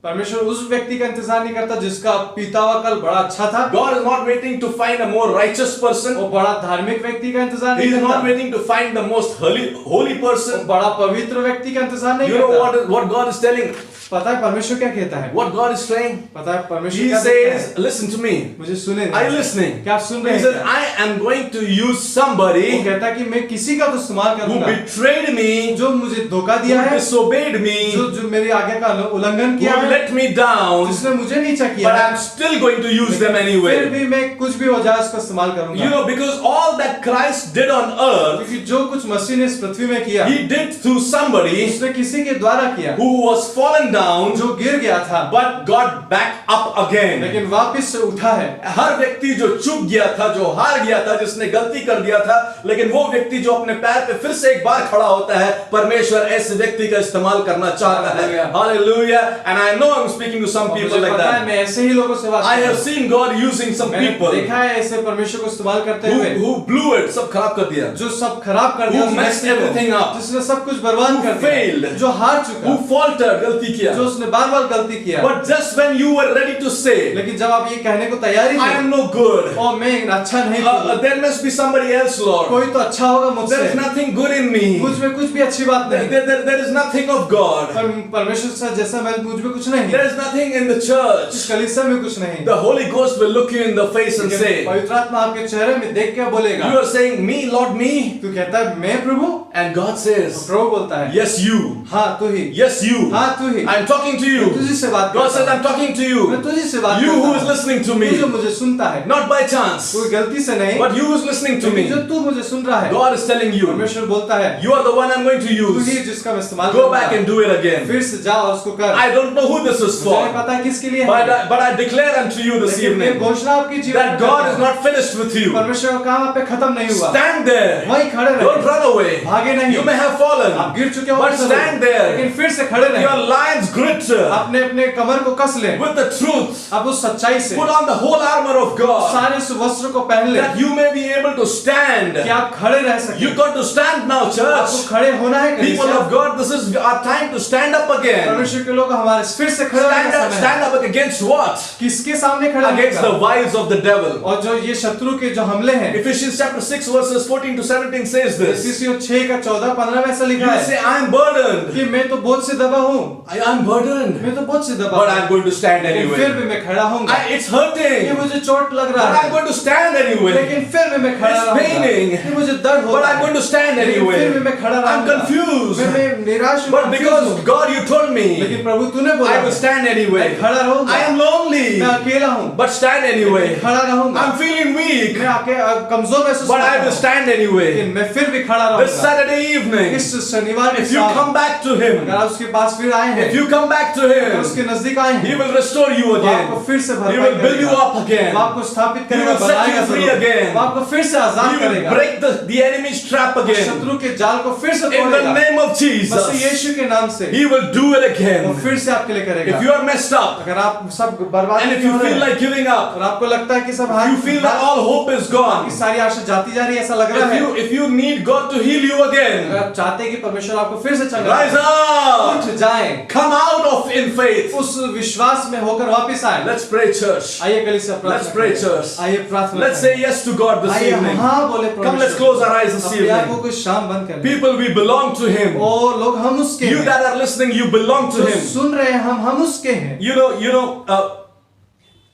परमेश्वर उस व्यक्ति का इंतजार नहीं करता जिसका बीता हुआ कल बड़ा अच्छा था। God is not waiting to find a more righteous person. वो बड़ा धार्मिक व्यक्ति का इंतजार He नहीं is not करता। waiting to find the most holy वो person. बड़ा पवित्र व्यक्ति का इंतजार नहीं You know करता। what God is telling? पता है परमेश्वर क्या कहता है? What God is saying? पता है परमेश्वर He क्या कहता है? says, listen to me. मुझे सुने। Are you listening? क्या आप सुन रहे He हैं? says, I am going to use वो somebody कहता है कि मैं किसी का तो इस्तेमाल who करूंगा betrayed me, जो मुझे धोखा दिया who है, disobeyed me, जो मेरी आज्ञा का उल्लंघन who किया है, let me down, जिसने मुझे नीचा किया but है, I'm still going to use them फिर anyway. भी मैं कुछ भी हो जाए उसका इस्तेमाल You करूंगा। know, because all that Christ did on earth, क्योंकि जो कुछ मसीह ने इस पृथ्वी में किया, He did through somebody उसने किसी के द्वारा किया who was fallen down, जो गिर गया था, but got back up again. लेकिन वापस से उठा है। हर व्यक्ति जो चूक गया था, जो हार गया था, जिसने गलती कर दिया था, लेकिन वो व्यक्ति जो अपने पैर पे फिर से एक बार खड़ा होता है, परमेश्वर ऐसे व्यक्ति का इस्तेमाल करना चाहता है। Hallelujah. And I know I'm speaking to some people like that. मैं ऐसे ही लोगों से बात I have seen God using some people देखा है ऐसे परमेश्वर को इस्तेमाल करते हुए who blew it, सब खराब कर दिया, जो सब खराब कर दिया, Who उस messed व्यक्ति को, everything up, जिसने सब कुछ बर्बाद who कर दिया, failed, जो हार चुका, who faltered, गलती किया. जो उसने बार बार गलती किया। But just when you were ready to say, लेकिन जब आप ये कहने को तैयारी I am no good, ओ मैं अच्छा नहीं हूँ, there must be somebody else, Lord. कोई तो अच्छा होगा मुझसे, There is nothing good in me. मुझ में कुछ भी अच्छी बात नहीं, There is nothing of God. परमेश्वर से जैसा मैं मुझ में कुछ नहीं, There is nothing in the church. इस कलीसिया में कुछ नहीं। The Holy Ghost will look you in the face and say, पवित्र आत्मा आपके चेहरे में देख के बोलेगा, you are saying me, Lord, me, तू कहता है मैं प्रभु, and God says, प्रभु बोलता है yes, you, हाँ तू ही, yes, you. हाँ तू ही, I'm talking to मैं तुझी you. से बात God करता says, हूँ, I'm talking to मैं you. तुझी से बात You करता who हूँ, is listening to तू me, जो मुझे सुनता है, not by chance, कोई गलती से नहीं, but you who is listening to लेकिन me. जो तू मुझे सुन रहा है, God is telling you, परमेश्वर बोलता है you are the one I'm going to तू ही use. जिसका मैं इस्तेमाल Go back and do it again. फिर से जा और उसको कर। I don't know who this is मुझे नहीं for, पता है किसके लिए but है, but I declare unto you this लेकिन मैं evening घोषणा आपकी जीवन that में God करता is हूँ, not finished with you. परमेश्वर का काम आप पे खत्म नहीं हुआ, Stand there. वहीं खड़े Don't रहे, run away. भागे नहीं, You may have fallen, आप गिर चुके हो, but stand there. लेकिन फिर से खड़े रहे, Your lions grit अपने अपने कमर को कस ले, with the truth. अब उस सच्चाई से Put on the whole armor of God सारे उस वस्त्र को पहन ले that you may be able to stand. कि आप खड़े रह सके। You got to stand now, आपको church. खड़े होना है, People कलीसिया। of God, this is our time to stand up again. परमेश्वर के लोग हमारे फिर से खड़े होने का समय है। Stand up against what? किसके सामने खड़े होने Against का? the wiles of the devil. और जो ये शत्रु के जो हमले हैं, Ephesians chapter 6 verses 14 to 17 says this. इफिसियों 6 का 14-15 में ऐसा You लिखा say, है I am burdened. कि मैं तो बोझ से दबा हूँ, I am burdened. मैं तो बोझ से दबा But हूँ, I'm going to stand लेकिन फिर anyway. भी मैं खड़ा हूँगा। It's hurting. ये मुझे चोट लग But रहा I'm है, going to stand anyway. लेकिन फिर भी मैं खड़ा It's रहूँगा। paining. ये मुझे दर्द हो But रहा I'm है, going to stand लेकिन फिर भी anyway. मैं खड़ा I'm रहूँगा। confused. मैं निराश हूँ, But confused because हूँ। God, you told me, लेकिन प्रभु तूने बोला I will stand anyway. मैं खड़ा रहूँगा। I am lonely. मैं अकेला हूँ, But stand anyway. खड़ा रहूँगा। I'm feeling weak. मैं कमजोर महसूस But I करता will हूँ, stand anyway. लेकिन मैं फिर भी खड़ा This रहूँगा। Saturday evening, इस शनिवार के if you शाम come back to अगर Him, आप उसके पास फिर आए हैं, if you come back to अगर Him, उसके नजदीक आए He हैं, will restore you वो आपको again. फिर से He भरपाई will build you करेगा, up again. वो आपको स्थापित He करेगा, will set बनाएगा you free जरूर, again. वो आपको फिर से आजाद He will करेगा, break the enemy's trap again. शत्रु के जाल को फिर से In the तोड़ेगा, name of Masih Jesus, यीशु के नाम से He will do it वो again. फिर से आपके लिए करेगा। If you are messed up, अगर आप सब बर्बाद and if हो you रहे feel हैं like giving up, और आपको लगता है कि सब you feel that all hope is gone, आपकी सारी आशा जाती जा रही है, ऐसा लग रहा है, if you need God to heal you अगर again, आप चाहते हैं कि परमेश्वर आपको फिर से चंगा rise up, उठ जाएं, come out of in faith. उस विश्वास में होकर वापस आए। Let's pray, church. आइए कलीसिया प्रार्थना Let's pray, करें। church. आइए प्रार्थना Let's करें। say yes to God this आइए evening. हाँ बोले Come, let's close our eyes this अपने आप evening. को शाम बंद कर लें। People, we belong to Him. ओ लोग हम उसके You हैं, that are listening, you belong to जो Him. सुन रहे हैं हम उसके हैं। You know,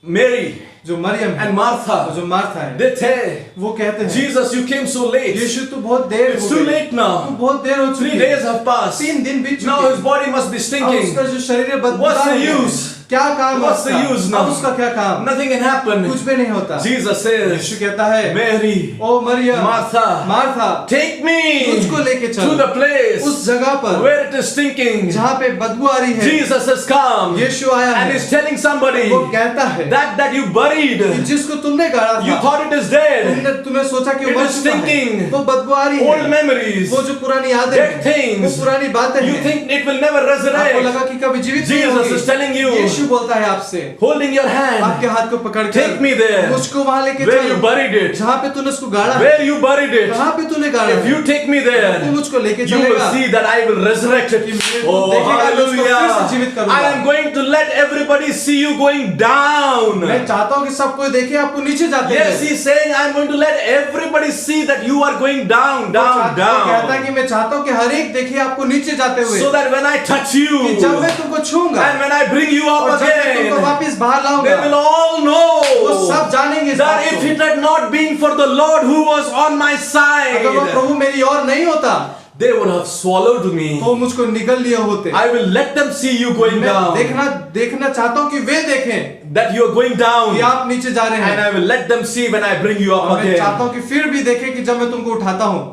Mary जो मरियम है and Martha, और जो मार्था है, they say, वो कहते हैं Jesus, you came so late. यीशु तू बहुत देर It's हो too गई, late तू now. बहुत देर हो 3 चुकी days है, have passed. 3 दिन बीत Now चुके his body must be अब stinking. उसका जो शरीर है बदबूदार What's the हो गया है। use? क्या काम है What's the उसका? use now? अब उसका क्या काम? Nothing can happen. कुछ भी नहीं होता। Jesus says, यीशु कहता है, Mary, ओ Mariam, Martha, Martha, take me तुझको लेके to चल the place उस जगह पर where it is stinking. जहाँ पे बदबू आ रही है। Jesus has come यीशु आया and है, is telling somebody वो कहता है that you buried. कि जिसको तुमने गाड़ा You था, thought it is dead. तुमने सोचा कि It वो मर is चुका है, stinking. वो बदबू आ रही Old है, memories, वो जो पुरानी यादें dead हैं, things. वो पुरानी बातें You हैं, think it will never आपको resurrect. लगा कि कभी जीवित नहीं Jesus होगी। is telling you, यीशु यीशु बोलता है आपसे, holding your hand. आपके हाथ को पकड़ Take me there. मुझको वहां लेके Where you चलो buried it. जहाँ पे तूने उसको गाड़ा है, Where you buried it. कहाँ पे तूने गाड़ा If है, you take me तू there, मुझको लेके you will चलेगा, see that I will resurrect it. Oh, देखेगा कि उसको फिर से जीवित hallelujah. करूंगा। I am going to let everybody see you going down. मैं चाहता हूँ कि सब कोई देखे आपको नीचे जाते Yes, हुए। he's saying, I'm going to let everybody see that you are going down, वो down, कहता है कि down. मैं चाहता हूँ कि हर एक देखे आपको नीचे जाते हुए, So that when I touch कि you, जब मैं तुमको छूऊंगा and when I bring you up और जब मैं तुमको again, वापस बाहर they लाऊंगा, will all वो know सब जानेंगे इस that बात if को। it had not been for the Lord who was on my अगर वो side, प्रभु मेरी और नहीं होता they would have swallowed me. तो मुझको निगल लिए होते। I will let them see you going मैं down, देखना चाहता हूँ कि वे देखें that you are going down, कि आप नीचे जा रहे and हैं, I will let them see when I bring you और up मैं चाहता again. हूँ कि फिर भी देखें कि जब मैं तुमको उठाता हूँ।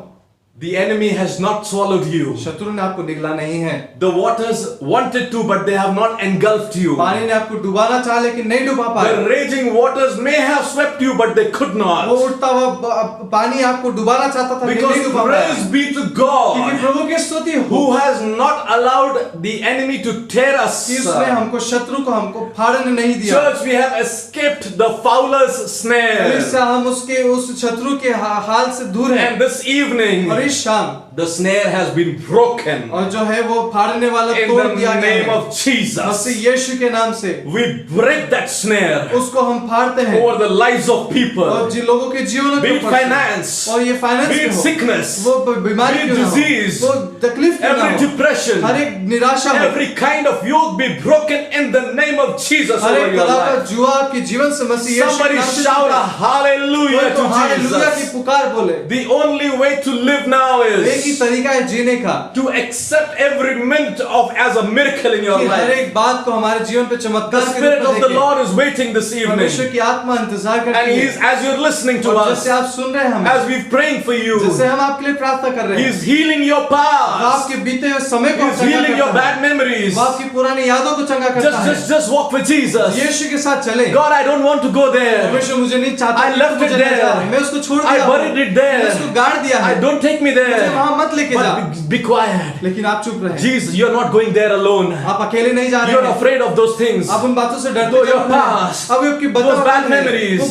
The enemy has not swallowed you. शत्रु ने आपको निगला नहीं है, The waters wanted to, but they have not engulfed you. पानी ने आपको डुबाना चाहा लेकिन नहीं डुबा पाया। The raging waters may have swept you, but they could वो not. उठता हुआ पानी आपको डुबाना चाहता था लेकिन Because नहीं डुबा पाया, praise be to क्योंकि God, प्रभु की स्तुति हो who has not allowed the enemy to tear us. कि उसने हमको शत्रु को हमको फाड़ने नहीं दिया। Church, we have escaped the fowler's snare. इससे हम उसके उस शत्रु के हाल से दूर हैं, And this evening, और इस शाम the snare has been broken और जो है वो फाड़ने वाला in तोड़ the दिया गया name है of Jesus. मसीह यीशु के नाम से। We break that snare उसको हम फाड़ते हैं over the lives of और people. जिन लोगों के जीवन Be के it ऊपर से, finance, और ये फाइनेंस be में it हो, sickness, वो बीमारी be it क्यों ना हो, disease, वो तकलीफ क्यों ना every हो, depression, हर एक निराशा हो, every kind of yoke be broken in the name of Jesus her over एक your तरह का life. जुआ आपके जीवन से मसीह यीशु के Somebody नाम से shout a छूटे। hallelujah कोई तो to हालेलुया की Jesus. पुकार बोले। The only way to live now एक ही is तरीका है जीने का to accept every minute of as a miracle in your कि हर life. एक बात को हमारे जीवन पे The चमत्कार के Spirit रूप of में the देखें। Lord is waiting this परमेश्वर evening. की आत्मा इंतजार And करती He's, है, as you're listening to और us, जैसे आप सुन रहे हैं हमें, as we're praying for you, जैसे हम आपके लिए प्रार्थना कर रहे हैं, He's healing your past. आपके बीते हुए समय को He's चंगा healing your करता है, bad memories. वो आपकी पुरानी यादों को चंगा करता है। Just walk with Jesus. यीशु के साथ चले। God, I don't want to go there. परमेश्वर मुझे नहीं चाहता I कि left तू it मुझे ले there. जा। मैं उसको छोड़ I दिया buried हूँ। it there. मैं उसको गाड़ दिया I है। don't take me मुझे there. वहाँ मत लेके जा। But be quiet. लेकिन आप चुप रहे। Jesus, you're not going there alone. आप अकेले नहीं जा रहे You're हैं। afraid of those things. आप उन बातों से डरते Though your जरूर हैं। past, अब आपकी those bad memories,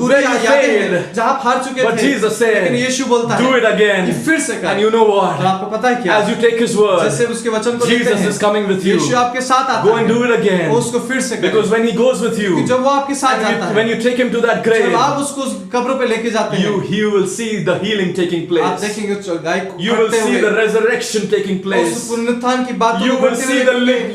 बुरी where you यादें हैं, failed. जहाँ आप हार चुके But थे। Jesus said, लेकिन यीशु बोलता do है it again. कि फिर से कर। And you know और what? आपको पता है क्या? As you take His word, जैसे उसके वचन को लेते Jesus हैं, is coming with you. यीशु आपके साथ आता Go है। and do it again. वो उसको फिर से करें। Because when He goes with you, क्योंकि जब वो आपके साथ जाता है, when you take Him to that जब grave, आप उसको उस कब्र पे लेके जाते हैं, He will see the healing taking आप place. देखेंगे उस गाय को You will काटते see हुए, the resurrection taking उस place. पुनरुत्थान की बातों You को will करते see हुए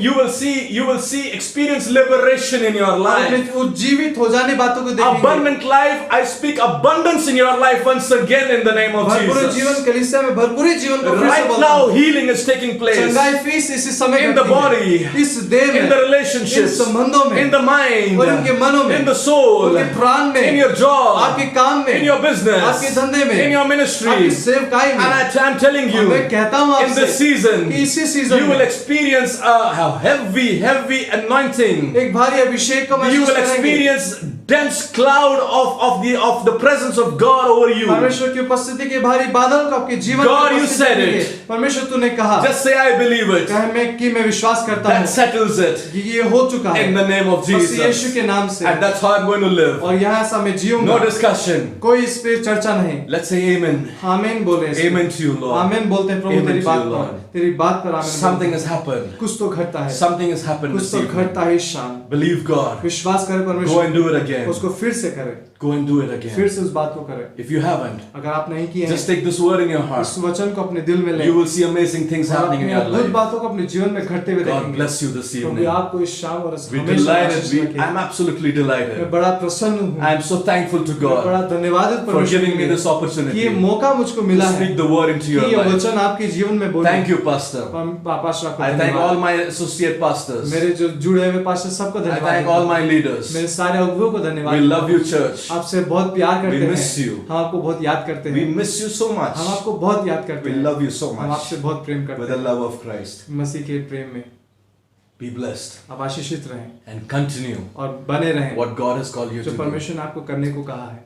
you will see experience liberation in your life. अपने उज्जीवित हो जाने बातों को देखेंगे। Abundant life. I speak abundance in your life once again in the name of भरपूर Jesus. जीवन कलीसिया में भरपूरी जीवन को फिर से Right बोलता now, हूं। healing is taking place चंगाई फीस इसी समय in the घटती है। body, इस देह में, in the relationships, इन संबंधों में, in the mind, और इनके मनों में, in the soul, उनके प्राण में, in your job, आपके काम में, in your business, आपके धंधे में, in your आपकी ministry. सेवकाई में। And I'm telling और मैं you, कहता हूं in आपसे this season, कि इसी सीजन you will में experience a heavy anointing. एक भारी अभिषेक को You महसूस will करेंगे। experience dense cloud of the presence of God over you. परमेश्वर की उपस्थिति के भारी बादल को आपके जीवन में God, you उपस्थित said करेंगे। it. परमेश्वर तूने कहा Just say I believe it. मैं विश्वास करता That हूँ settles it कि ये हो चुका है in the name of Masih Yeshu Jesus. के नाम से, And that's how I'm going to live. और यहाँ ऐसा मैं जीऊंगा। No discussion. कोई इस पे चर्चा नहीं। Let's say amen. आमीन बोले इसमें। Amen to you, Lord. आमीन बोलते हैं प्रभु Amen तेरी to बात you, पर, Lord. तेरी बात पर आमीन Something बोलते has happened. हैं। कुछ तो घटता है, Something has happened कुछ this तो evening. घटता है इस शाम। Believe God. विश्वास करें Go and परमेश्वर, do it again. उसको फिर से करें, Go and do it फिर again. से उस बात को करें। If you haven't, अगर आप नहीं किए just हैं, take this word in your heart. इस वचन को अपने दिल में लें। You will see amazing things और happening in अपनी your अद्भुत life. बातों को अपने जीवन में घटते हुए God देखेंगे। bless you this Prabhu evening. आपको इस शाम और इस We're हमेशा delighted. आशीष रखे। I'm absolutely मैं delighted. बड़ा प्रसन्न हूँ, I'm so thankful to मैं God बड़ा धन्यवादित for परमेश्वर giving me के लिए this कि opportunity ये to मौका मुझको मिला है speak the word into कि your ये life. वचन आपके जीवन में बोले। Thank you, Pastor. पास्टर को I thank धन्यवाद। all my associate pastors. मेरे जो जुड़े हुए पास्टर सबको I धन्यवाद। thank all my leaders. मेरे सारे अगुवों को धन्यवाद। We love you, church. आपसे बहुत प्यार करते We हैं। miss you. हम आपको बहुत याद करते We हैं। miss you so much. हम आपको बहुत याद करते We हैं। love you so हम much आपसे बहुत प्रेम with करते the हैं। love of Christ. मसीह के प्रेम में Be blessed आप आशीषित रहें and continue और बने रहें what God has called you जो to do. परमेश्वर ने आपको करने को कहा है।